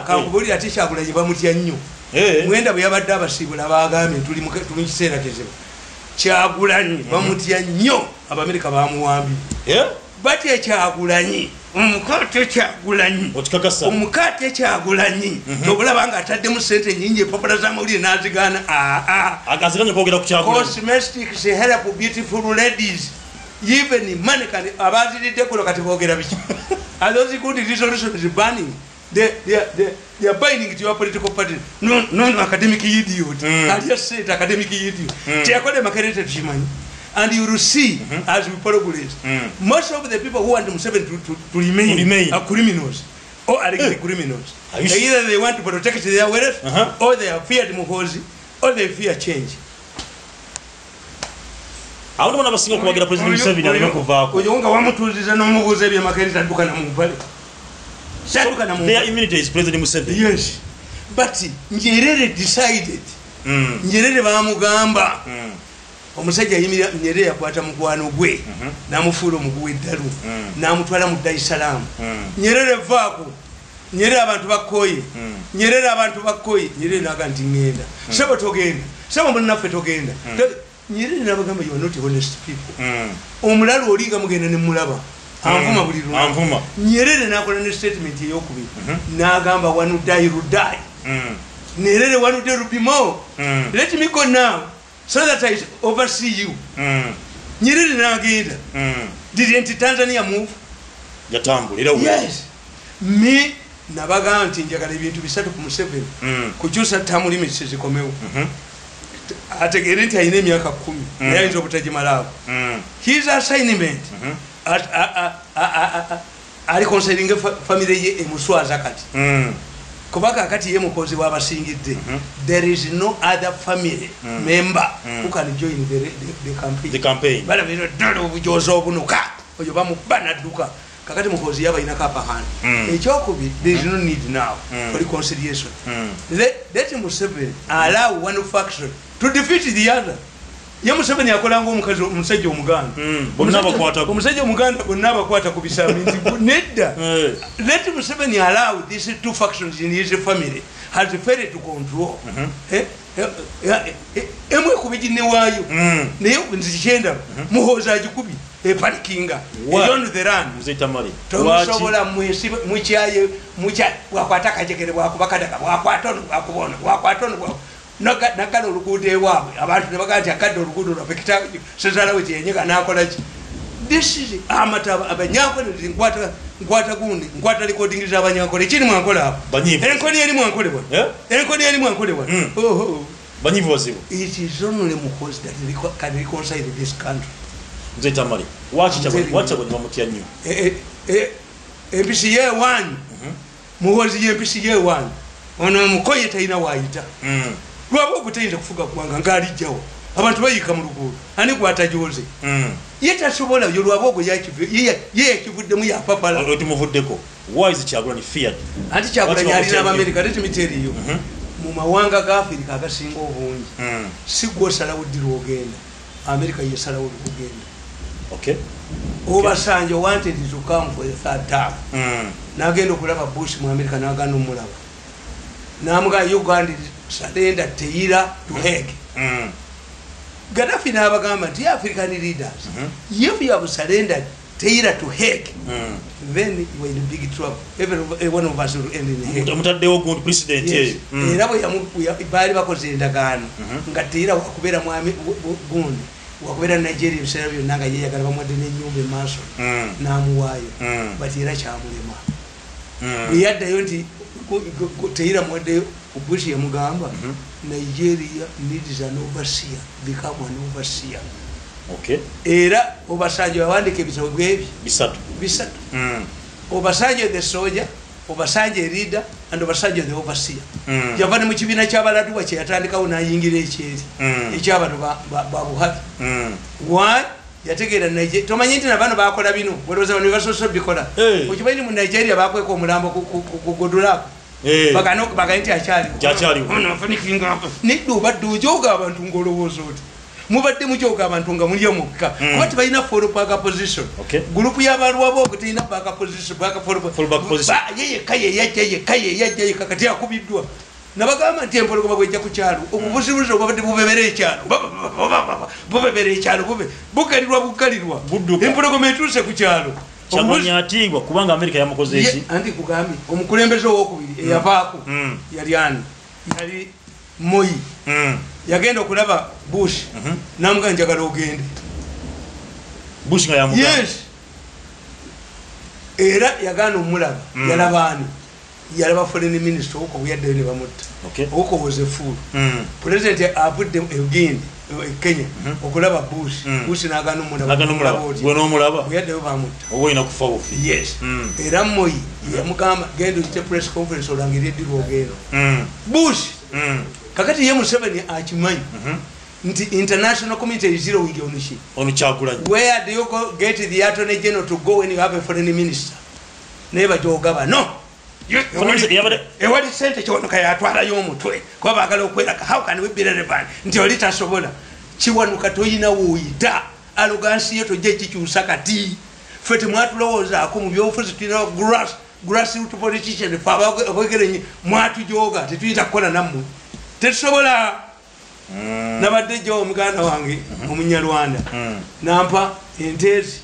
Kakubuli ati Chagulani bamutya nnyo. Mwenda bwe yabadde abasibula abagamye tuli mu kiseera kizibu. Chagulani bamutya nnyo Abamerika bamuwambi. Batya Chagulani. Omukate Kyagulanyi omukate Kyagulanyi obulaba nga ataddemu sente nyingi empapula z'amawulire n'azigana agaziganya kwogera ku Kyagulanyi cosmetics help beautiful ladies even money can abaziridde kulo kati boogera biki are those good resolutions banning they are binding to your political party no academic idiot I just said academic idiot teyakole makerete tukimanyi. And you will see as we progress, most of the people who want Museveni to remain are criminals or are criminals. Either they want to protect their wealth or they are feared Muhozi or they fear change. I don't want to see what President Museveni and Yoko Uyonga wamutuziza n'omubuuza eby'amakereza addukana mu mpale. Their immunity is President Museveni. Yes. But Nyerere decided. Nyerere bamugamba. Omusajja yimira Nyerere yakwata mukwano gwe namufuula omuguwe eddalu namutwala mu Dar es Salaam. Nyerere vaako Nyerere abantu bakkoye Nyerere abantu bakkoye Nyerere naga nti ngenda sebo togenda sebo munaffe togenda Nyerere nabagamba you are not honest people omulalo olinga mugenda ne mulaba anvuma buli lunaku Nyerere nakola ne statement ey'okubiri n'agamba one who die will die Nyerere one who die will be more let me go now so that I oversee you. Nyerere nagenda. Didn't Tanzania move? Yatambulira. Yes. Me nabaga nti njagala ebintu bisatu ku Museveni. Kukyusa tamu limits zikomewo. Ategere nti ayina emyaka 10. Naye ayinza obutajimalawo. His assignment ali considering family ye emuswaza kati. Kubaka kati ye mukozi w'abasingidde. There is no other family member who can join the campaign. The campaign. Bala bino dalo obujozo obunuka. Oyo bamubana dduka. Kakati mukozi yaba ina kapa hand. Ekyokubi there is no need now for reconciliation. Let Museveni allow one faction to defeat the other. Ye Museveni akolanga omukazi omusajja omuganda. Bonna bakwata omusajja omuganda bonna bakwata ku bisambi nedda. Let Museveni allow these two factions in his family has failed to control. Emwe kubijine waayo. Naye nzikenda Muhozi agikubi epanikinga. Beyond the run. Mzee Tamale. Tomusobola mwichaye wakwata kajekere bwakubakadaka bwakwatono bwakubona bwakwatono nakalo oluguudo ewaabwe abantu ne bagati akadde oluguudo lwapekita sezala we yenyega nakola ki. This is amataba abanyako nkwata gundi nkwata recording za abanyako ekiri mwankola hapo enkoni eri mwankolebwa enkoni eri mwankolebwa banyivu wazibu. It is only Muhozi that can reconcile this country. Mzee Tamale wacha bamutya nnyo MPC ye 1 Muhozi ye MPC ye 1 ono mukoye tayina waayita lwaba okutayinza kufuga kuwanga ngaalijjawo abantu bayika mu luguudo ani gwatajoze ye tasobola yo lwaba ogwo ye yakivuddemu yapapala otimuvuddeko. Why is Kyagulanyi feared? Anti Kyagulanyi alina Abamerika let me tell you mu mawanga ga Africa agasinga obungi si gwosalawo ddi lwogenda America yesalawo lwogenda. Okay. Obasanjo wanted to come for the third term. Nagenda okulaba Bush mu America naganda omulaba namuga Uganda surrender Teira to Hague. Gaddafi n'abagamba nti African leaders, if you have surrendered Taylor to Hague, then you are in big trouble. Every one of us will end in Hague. Mutaddewo good president. Era bwe baali bakoze endagaano nga Taylor wakubera mwami gundi wakubera Nigeria ebiseera byonna nga yeeyagala bamuwadde n'ennyumba emaaso n'amuwaayo bati era kyamulema bwe yaddayo nti Taylor muwaddeyo Bush yamugamba Nigeria needs an overseer, become an overseer. Okay. Era Obasanjo awandika ebitabo bye bisatu. Obasanjo the soldier, Obasanjo leader, and Obasanjo the overseer. Yavana mu kibiina ky'abalatu kye yatandikawo n'ayingira ekyeri eky'abantu ba Buhari. Why? Yategeera Nigeria tomanyi nti nabano bakola bino weroza bano basoso bikola okimanyi mu Nigeria bakweka omulambo ku godolako bagayinti akyali ono afanikinga niddu baddu joga abantu ngolowooza oti mubadde mujoga abantu nga mulya mukka kuba tebalina fallback position gurupu y'abalwabo okutalina back position yeye yajjaye kakati akubiddwa nabagamba nti empologoma bwejja ku kyalo obubuzibuzi obubadde bubebera ekyalo bubebera ekyalo bukalirwa empologoma etuuse ku kyalo Chagonya atingwa kubanga Amerika yamukoze eki anti kugambi omukulembeze owokubiri eyavaako yali ani yali Moi yagenda okulaba Bush namugamba njagala ogende Bush nga yamugamba yes era yagaana omulaba yalabaani yalaba foreign minister oko yadde ne bamutta oko was a fool president abudde egindi Kenya okulaba Bush n'agaana omulaba gwe n'omulaba yadde bamutta obo ina kufa bufi yes era Moi yamugamba genda okite press conference olangirire eddirwa ogenda Bush kakati ye Museveni akimanyi nti international community is zero wigi onu Kyagulanyi where do you go get the attorney general to go when you have a foreign minister neba jogaba no ewali sente kyonoka yatwalayo omutwe kuba baagala okweraka how can we be relevant nti oli tasobola kiwanuka toyina wuyita alugansi yeto je kikyusa kati fete mwatulowoozaako mu byobufuzi tulina grassroot politician fe abagerenye mwatujoga tetuyita kukola nammwe tetusobola nabadde jo omuganda wange omunyarwanda nampa enteezi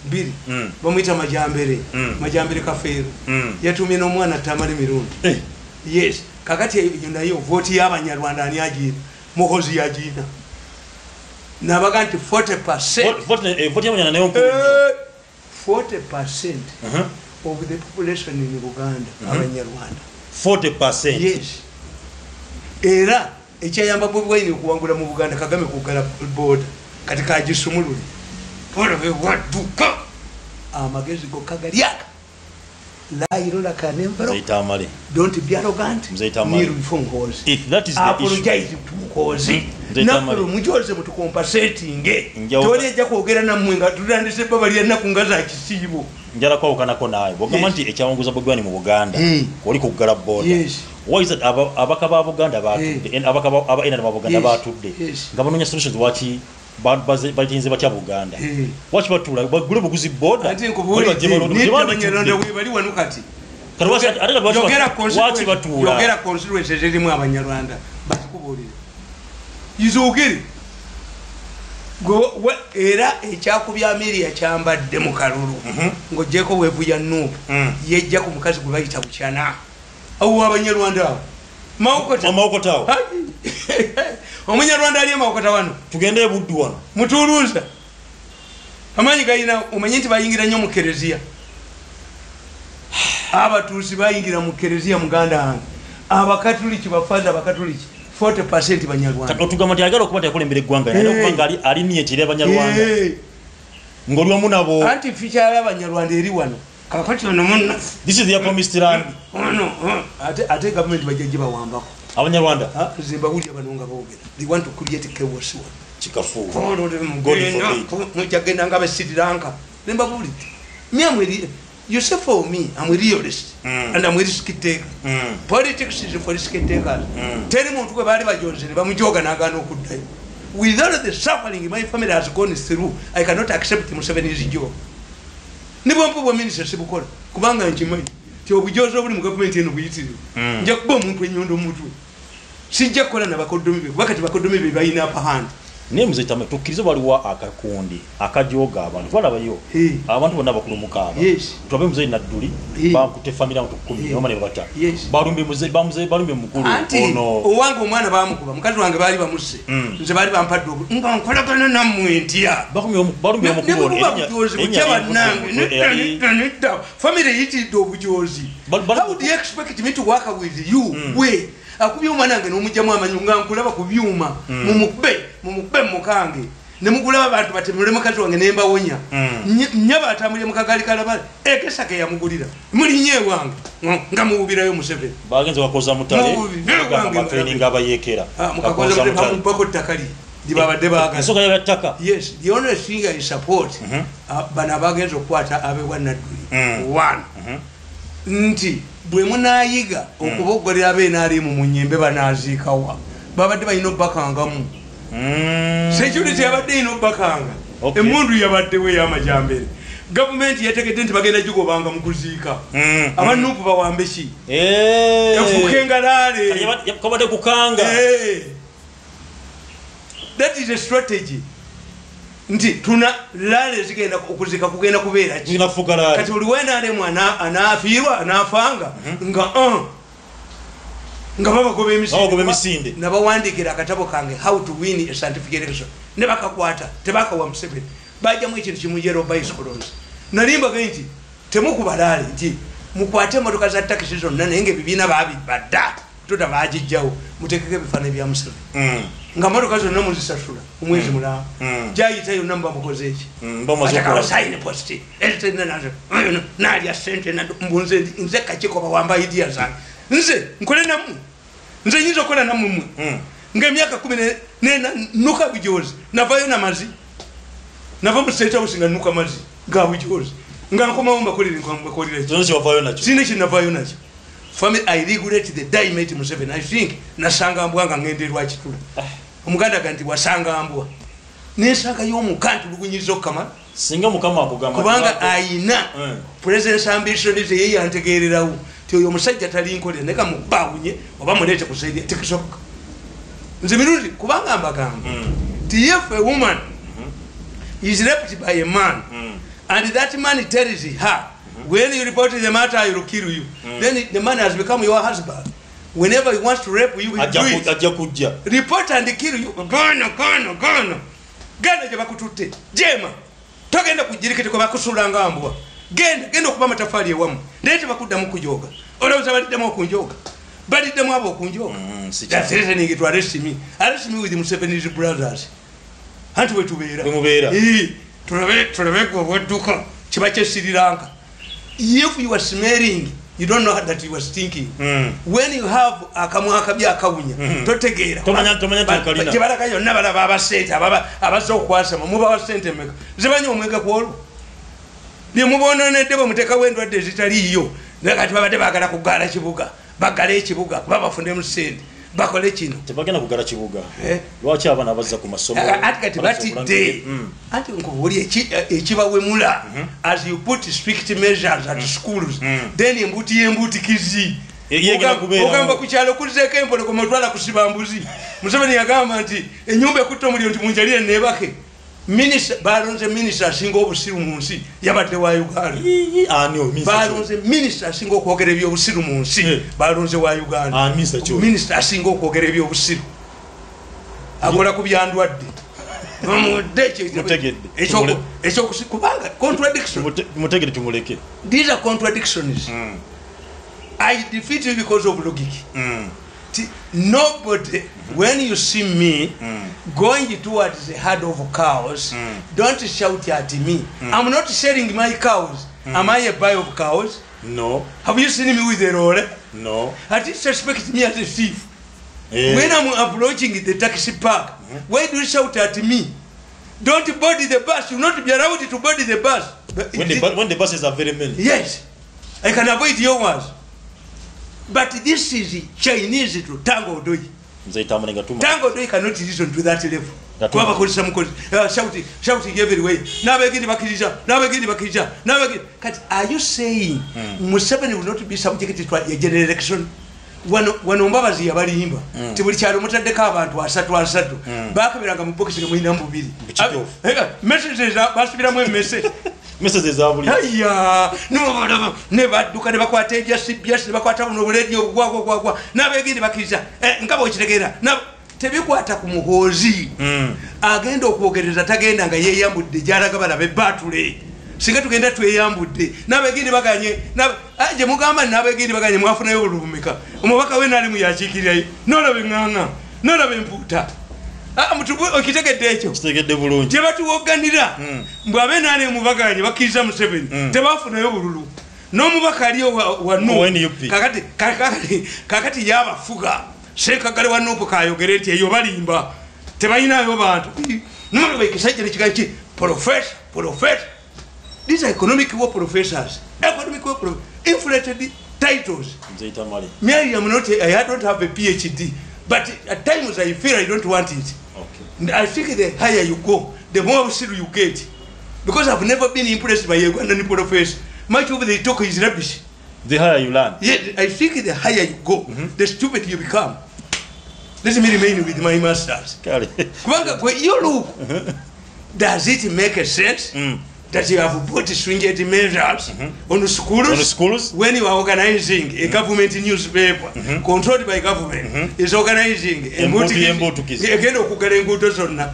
biri bamuyita majambere kafeero yatumye n'omwana Tamale Mirundi yes kakati eyo nayo vooti y'abanyarwanda ani agiina muhozi yagiina nabaga nti 40% vooti y'abanyarwanda nayo 40% of the population in Uganda abanyarwanda 40% yes era ekyayamba Bobi Wine okuwangula mu Buganda Kagame kugala border kati kagisumulule Polobe waduka amagezi go kagaliaka la irola kanembaro Tamale don't be arrogant Tamale if that is the apologize to Mukozi nakuru mujoze mutukompensating toli ejja kwogera namwe nga tutandise babali na kungaza kisibo njala kwa ukanako nayo bogamba nti ekyawanguza Bobi Wine mu Buganda oli kugala border why is that abaka ba Buganda batudde abaka aba ina ba Buganda batudde nga banonya solutions wachi batinze batya Buganda wachi batula bagule buguzi border ati nkubuli abanyarwanda bali wanukati wachi batula yogera constituency zirimu abanyarwanda batukubulira yizogere go era ekyakubya Ameria kyambadde mu kalulu ngojeko wevuya nupu yejja ku mukazi gwe bayita bukyana awo abanyarwanda maokota omunyarwanda ali maokota wano tugende buddu wano mutuluza amanyi gayina omanyi nti bayingira nnyo mu Kereziya abatuusi bayingira mu Kereziya muganda wange abakatuliki bafaza abakatuliki 40% banyarwanda otugamba nti agala okuba yakulembera eggwanga naye okubanga ali niye abanyarwanda ng'oli wamu nabo anti ficha y'abanyarwanda eri wano kakati ono munna this is the promised land ate government bajeje bawambako abanyarwanda Zimbabwe banonga boogera they want to create chaos chikafu mujagenda nga Sri Lanka nembabuli you say for me I'm a realist and I'm a risk taker politics is for risk takers tell me muntu kwe bali bajonzere bamujoga nagana okuddayo without the suffering my family has gone through I cannot accept Museveni's job nibo mpubo minister sibukola kubanga nkimanyi ti obujozo buli mu government eno buyitiriwe nja kuba omuntu enyondo omutwe sijja kukola na bakodomi be wakati bakodomi be bayina upper hand Names Tamale tukirizo waliwa akakundi akajoga abantu balabayo abantu bonna bakulu mukaba twabe muze nadduli bakute family abantu 10 omane bata balumbe muze balumbe mukulu ono owange omwana bamukuba mukazi wange bali bamuse nze bali bampadde nga nkolagana namwe ntya balumbe mukulu family yitidde obujozi. How do you expect me to work with you? We akubye omwana wange n'omujjamu amanyu nga nkulaba ku byuma mumukube mukange ne mugulaba abantu batemule mukazi wange nemba wonya nyaba atambulye mukagali kalabala ekesa ke yamugulira mulinye wange nga mubirayo Museveni bagenze wakoza mutale nga training abayekera mukakoza mutale mpako takali dibabadde baga soka yabataka. Yes, the only thing I support bana bagenze okwata abe wanaduli one nti bwe munayiga okubogolera abenaali mu munyembe banaziikawa babadde balina bakkangamu security yabadde ino bakanga emundu yabadde we y'amajambere gavumenti yategedde nti bagenda gigobanga mu kuziika abanupu bawambe ki efuuka engalaale kabadde kukanga. That is a strategy. Nti tuna lale zigenda okuzika kugenda kubeera ki kati buli wenaale mwana anaafiirwa anaafanga nga babagoba emisinde nabawandikira akatabo kange how to win a scientific election ne bakakwata tebakawa Museveni bajjamu ekintu kimu yellow bicycles nalimbaga nti temukubalaale nti mukwate emotoka za takisi zonna naye nga ebibiina babibadda tota bagijjawo muteekeko ebifaananyi bya Museveni nga motoka zonna muzisasula omwezi mulamba gyayita yonna mubamukoze eki atakawasaine posti nalya sente mbunze nze kakiko bawamba idiya zange nze nkole nammwe nze nyinza okukola nammwe mmwe ng'emyaka 10 nuka bujozi navayo namazi nava mu state house nga nuka mazi ga bujozi nga nkomawo mbakolere sine kinavayo nakyo. Family I regulate the diamond Museveni. I think nasanga mbwa nga ngenderwa kitula omuganda ganti wasanga mbwa nesanga y'omukantu lugunyizo kama singa mukama akugamba kubanga ayina president ambition is ye yantegererawo ti oyo musajja talinkole neka mubawunye oba mulete kusaidia tikisok nze Mirundi kubanga ambagamba ti if a woman is raped by a man and that man tells her when you report the matter I will kill you then the man has become your husband. Whenever he wants to rape you, he will do it. Report and kill you. Gana jabakututte. Jema. Togenda kujirikete kwa bakusulanga mbwa. Genda kuba matafali ewamu. Ndete bakuddamu kujoga. Olowooza baliddamu okunjoga. Baliddamu abo okunjoga. That's reasoning to arrest me. Arrest me with Museveni's brothers. Hantu we tubeera. Mubeera. Tulabe ko bwadduka. Kiba kye Sri Lanka. If you are smelling, you don't know that you were stinking. When you have akamwa akabya akawunya totegeera tomanya takalina kibaraka yonna balaba abasente abaza okwasa muba wa sente meka zibanya omwega kwolo bye mubononedde bwe muteka wendwadde zitaliyo nakati babadde bagala kugala kibuga bagala ekibuga babafunde mu sente bakole kino tebagenda kugala kibuga lwaki abana bazza ku masomo ati batidde ati nkubuli ekibawemula as you put strict measures at schools then embuti kizi ogamba ku kyalo kuzeeko empoleko mutwala kusiba mbuzi Museveni yagamba nti enyumba ekutte omuliro nti munjalire neebake balonze minisita asinga obusiru mu nsi yabadde wa Uganda balonze minisita asinga okwogera ebyobusiru mu nsi balonze wa Uganda minisita asinga okwogera ebyobusiru akola ku byandwadde kubanga mutegede tumuleke. These are contradictions. I defeat you because of logic. Nobody, when you see me going towards the herd of cows, don't shout at me. I'm not selling my cows. Am I a buyer of cows? No. Have you seen me with a roller? No. At least suspect me as a thief. When I'm approaching the taxi park, why do you shout at me? Don't body the bus. You'll not be allowed to body the bus. When the buses are very many. Yes. I can avoid your ones. But this is Chinese to Tango Doi. Tango Doi cannot reason to that level. Shouting everywhere. Now again, are you saying Museveni will not be subjected to a general election? wano mbabazi yabalimba tibuli kyalo mutaddeko abantu asatu bakabiranga mu box ngamwina mu bubiri messages basubiramu messages zabuli aya no ne badduka ne bakwata ebyasibya ne bakwata buno radio gwa nabegindi bakiriza ngabo kitegera tebikwata ku muhoozi agenda okwogereza tagenda nga yeyambudde jalaga balabe batule singa tugenda tweyambudde nabegindi baganye aje mugamba nabegindi baganye mwafuna yo bulumika omubaka we nali muyakikirayo nolabe nganga nolabe mputa mutubu okitegedde ekyo kitegedde bulungi je batuwoganira mbwabe nali mubaganye bakiriza mu 7 tebafuna yo bululu n'omubaka aliyo wanu kakati yabafuga sekagale wanuko kayogere nti eyo balimba tebayinayo bantu nolabe kisajja kigachi professor these are economic war professors inflated titles Tamale. I don't have a PhD, but at times I feel I don't want it. Okay. I think the higher you go, the more skill you get, because I've never been impressed by a Ugandan professor. Much of the talk is rubbish. The higher you learn. Yeah, I think the higher you go, the stupid you become. Let me remain with my masters. When you look, does it make a sense that you have put stringent measures on schools when you are organizing a government newspaper controlled by government is organizing a again okugala enguudo zonna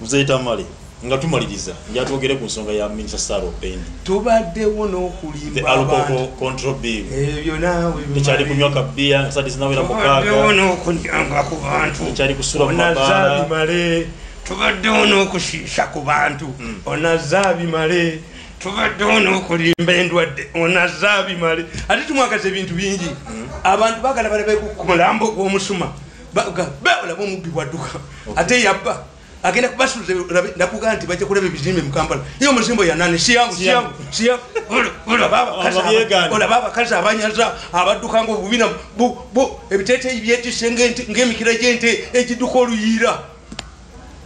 Mzee Tamale nga tumaliriza njatwogere ku nsonga ya Minister Saro Pendi tubaddewo n'okulimba the alcohol control bill ebyo naawe ekyali kunywa kabbiya sadi zinawera mukaaga tubaddewo n'okunyanga ku bantu ekyali kusula mu mabbaala tubaddewo n'okusiisa ku bantu onazza bimale tubaddewo n'okulimba endwadde onazza bimale ate tumwagaza ebintu bingi abantu bagala balabe ku mulambo gw'omusuma olaba omubbi bwadduka ate yabba agenda kubasuuza nakugamba nti bajja kulaba ebizimbe mu Kampala ye omuzimbo yanani siyangu olaba abakazi abanyaza abadduka nga obubina ebiteeteeyi byetise ng'emikira gy'ente egidduka oluyiira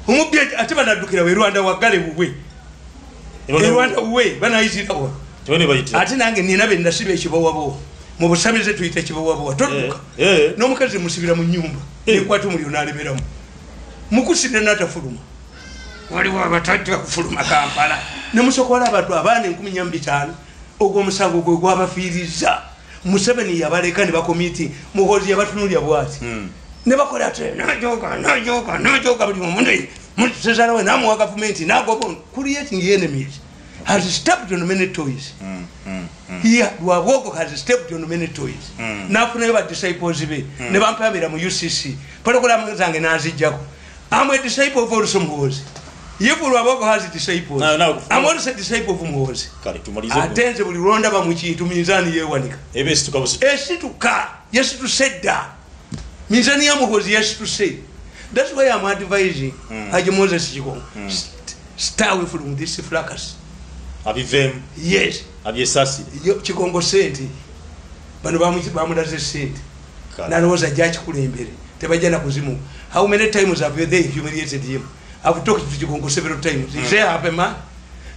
omubbi ate banaddukira we Rwanda waggale bubwe Rwanda bwe banayitirawa ate nange nina be nasiba ekibawabowa mu busamize tuyita ekibawabowa todduka n'omukazi musibira mu nnyumba nekwata omuliro n'alemeramu mukusire n'atafuluma waliwo abatajja kufuluma Kampala ne musokola abantu abaana 15,000 ogwo omusango gwe gwabafiiriza Museveni yabaleka ne bakomiti muhozi yabatunulya bwati ne bakola ate najoga buli mumunde Cesar we namuwa government nago creating enemies has stepped on many toys here Wabogo has stepped on many toys nafuna ba disciples be ne bampamira mu UCC program zange nazijjako I'm a disciple of Olsumhozi. Wabogo has disciples. I'm also a disciple of Muhozi. Atenze buli ronda bamukintu minzani yewanika. Esituka, yes to say that. Minzani ya Muhozi, yes to say. That's why I'm advising Haji Moses Chikong. Stay away from this fracas. Abivem. Yes. Abiesasi. Chikongo said, Banu Bamudaze said. None was a judge kulembere. Tebajana kuzimu. How many times have they humiliated him? I've talked to Chikongo several times. He said, "Happy man,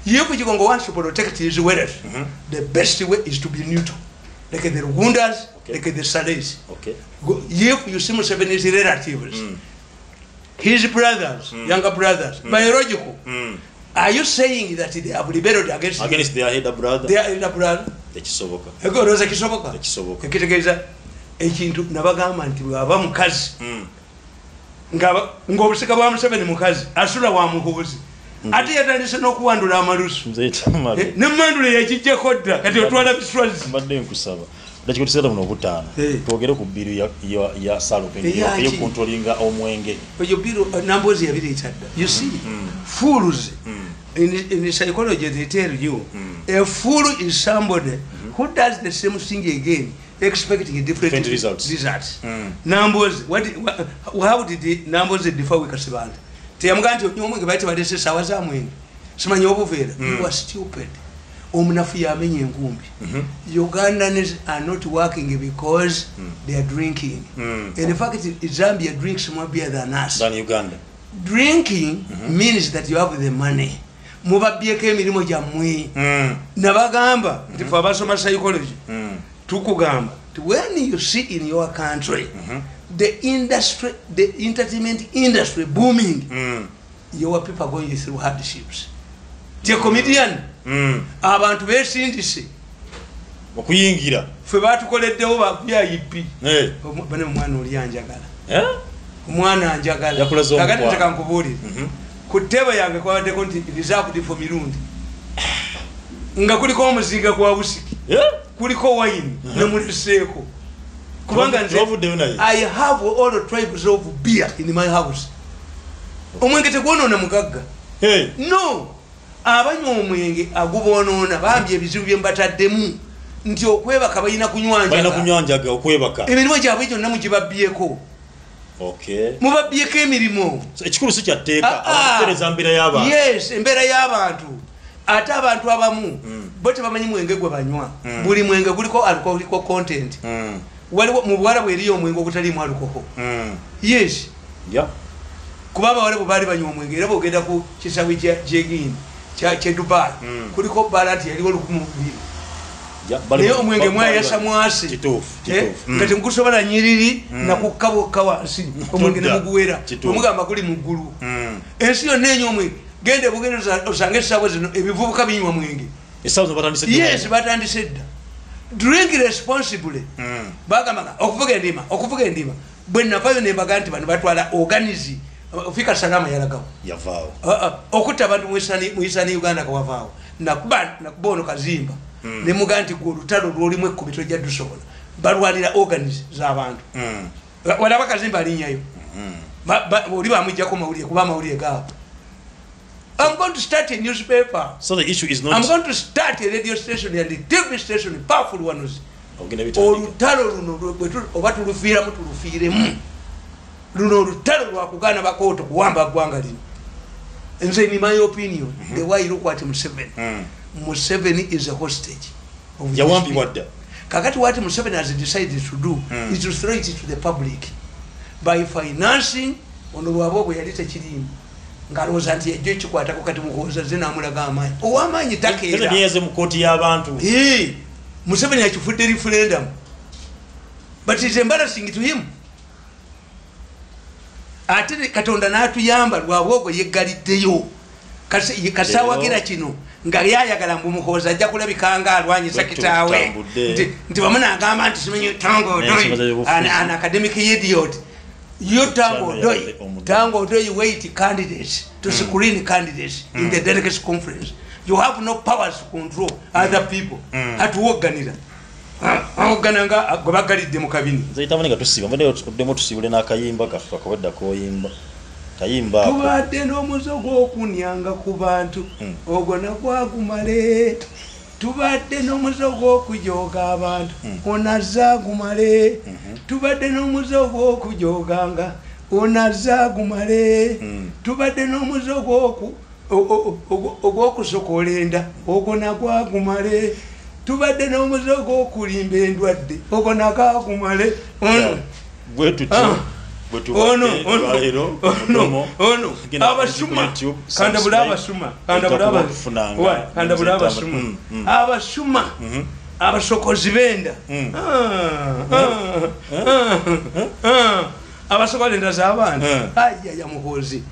you Chikongo wants to protect his wealth. The best way is to be neutral, like the Rwandas, like the Salais. Okay. If you see Museveni's relatives, his brothers, younger brothers, biological, are you saying that they have rebelled against their elder brother? Their elder brother. Ekisoboka. Ego roza kisoboka. Ekisoboka. Ekitegeza ekintu nabagamba nti baba mukazi. Ng'obusika bwa Museveni mukazi asula wa Muhozi ate yatandise n'okuwandula amalusu n'emmandula yekijjako dda kati otwala biswazi mbadde nkusaba ndakikotisera muno obutaano twogere ku bbiru ya Salopendi eyokuntrolinga omwenge eyo bbiru Namboozi yabireeta dda you see fools in psychology they tell you a fool is somebody who does the same thing again expecting different results. Numbers, how did Numbers differ with Kasiband? Tiamganti, you won't get about this Sawazamwing. Smanyovera, you are stupid. Omnafia Mini and Gumbi. Ugandans are not working because they are drinking. And in fact, Zambia drinks more beer than us. Than Uganda. Drinking means that you have the money. mubabyeko emirimu gyammwe nabagamba nti fe abasoma psychology tukugamba when you see in your country the entertainment industry booming your people are going through hardships the comedian abantu besindise okuyingira fe batukoleddewo ba VIP bane mwana oli anjagala omwana anjagala kakati ntekankubuulire ku ttebo yange kwabaddeko nti reserved for Mirundi nga kuliko omuzinga gwa busiki kuliko wine ne muliseeko kubanga nze I have all the tribes of beer in my house omwenge tegwonoona mugagga no abanywa omwenge agubonoona bambye ebizibu bye mbataddemu nti okwebaka balina kunywanjaga okwebaka emirimu gyabwe gyonna mugibabyeko mubabyeko emirimu ekikulu si kyatteeka abakutereza mbeera y'abantu yes embeera y'abantu ate abantu abamu bo tebamanyi mwenge gwe banywa buli mwenge guliko alcoholic content waliwo mu Bwarabu eriyo omwenge ogutaliimu alcohol yes kuba abawala bwe baali banywa omwenge era bwogenda ku kisawe kyegindi kye Dubai kuliko balanti yaliwo 1,200 naye omwenge mwayasa mwasi kati nkusobola nyiriri nakukkabokka wansi omwenge nemuguwera omugamba guli mu ggulu ensi yonna enywa omwenge gende bugenda osange essaawa zino ebivubuka binywa mwenge yes batandise dda drink responsibly bagamba okuvuga endima bwe navayo nembaga nti bano batwala organize ofika salama yalagawo okutta abantu muisani Uganda kawavaawo nakuba ono kazimba nemuga nti gwe olutalo lwolimu ekkumi tojja dusobola balwanira organize z'abantu walaba kazimba alinnyayo oli bamwijjako mawulire kuba amawulire gaabo I'm going to start a newspaper. So the issue is not. I'm going to start a radio station and a TV station, powerful ones. Olutalo luno obatu lufiira mu tulufiiremu. Luno olutalo lwakugana bakooto kuwamba ggwanga lino. Nze in my opinion, the way you look at Museveni, Museveni is a hostage. Yawambi wadda. Kakati what Museveni has decided to do is to throw it to the public by financing ono lwabwe yalita kirimu. Ngaloza nti ejjo kikwatako kati mukoza zina amulaga amaanyi ow'amaanyi takeera yeze mu kooti y'abantu Museveni akifudde referendum but it's embarrassing to him ate Katonda n'atuyamba lwabwogo yeggaliddeyo kasawagira kino nga yayagala mbu mukoza ajja kulabikanga alwanyisa kitaawe nti bamu n'agamba nti simanyi tango an academic idiot. You Tango Doi wait candidates to screen candidates in the delegates conference. You have no powers to control other people. At work ganira. Gananga gobagalidde mu kabini. Zaitamani gatusiba mbone demo tusibule nakayimba kakawedda koyimba. Kayimba. Tubadde n'omuzogo okunyanga ku bantu. Ogwo nagwagumale. Tubadde n'omuzogo okujooga abantu onazaagumale tubadde n'omuzogo okujoganga onazaagumale tubadde n'omuzogo ogw'okusokola enda ogwo nagwagumale tubadde n'omuzogo okulimba endwadde ogwo nagwagumale ono abasuma kandabula abasuma abasokozi benda abasokola enda z'abantu ayaya muhozi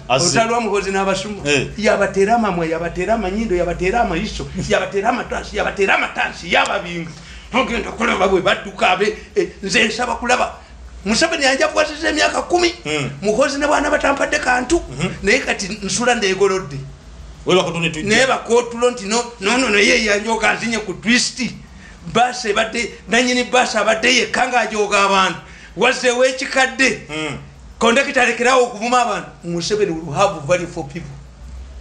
otalwa muhozi n'abasuma yabatera amamwe yabatera amanyindo yabatera amayiso yabatera amatansi yabatera amatansi yababinga ogenda kulaba bwe badduka abe nze nsaba kulaba Museveni anja kuwasiza emyaka 10 muhozi ne bwana batampadde kantu naye kati nsula ndeegolodde naye bakootulo nti no ye yanjoga anzinye ku twist basi ebadde nanyini basi abadde yekka ng'ajooga abantu wazzeewo ekikadde kondakita alekerawo okuvuma abantu Museveni will have value for people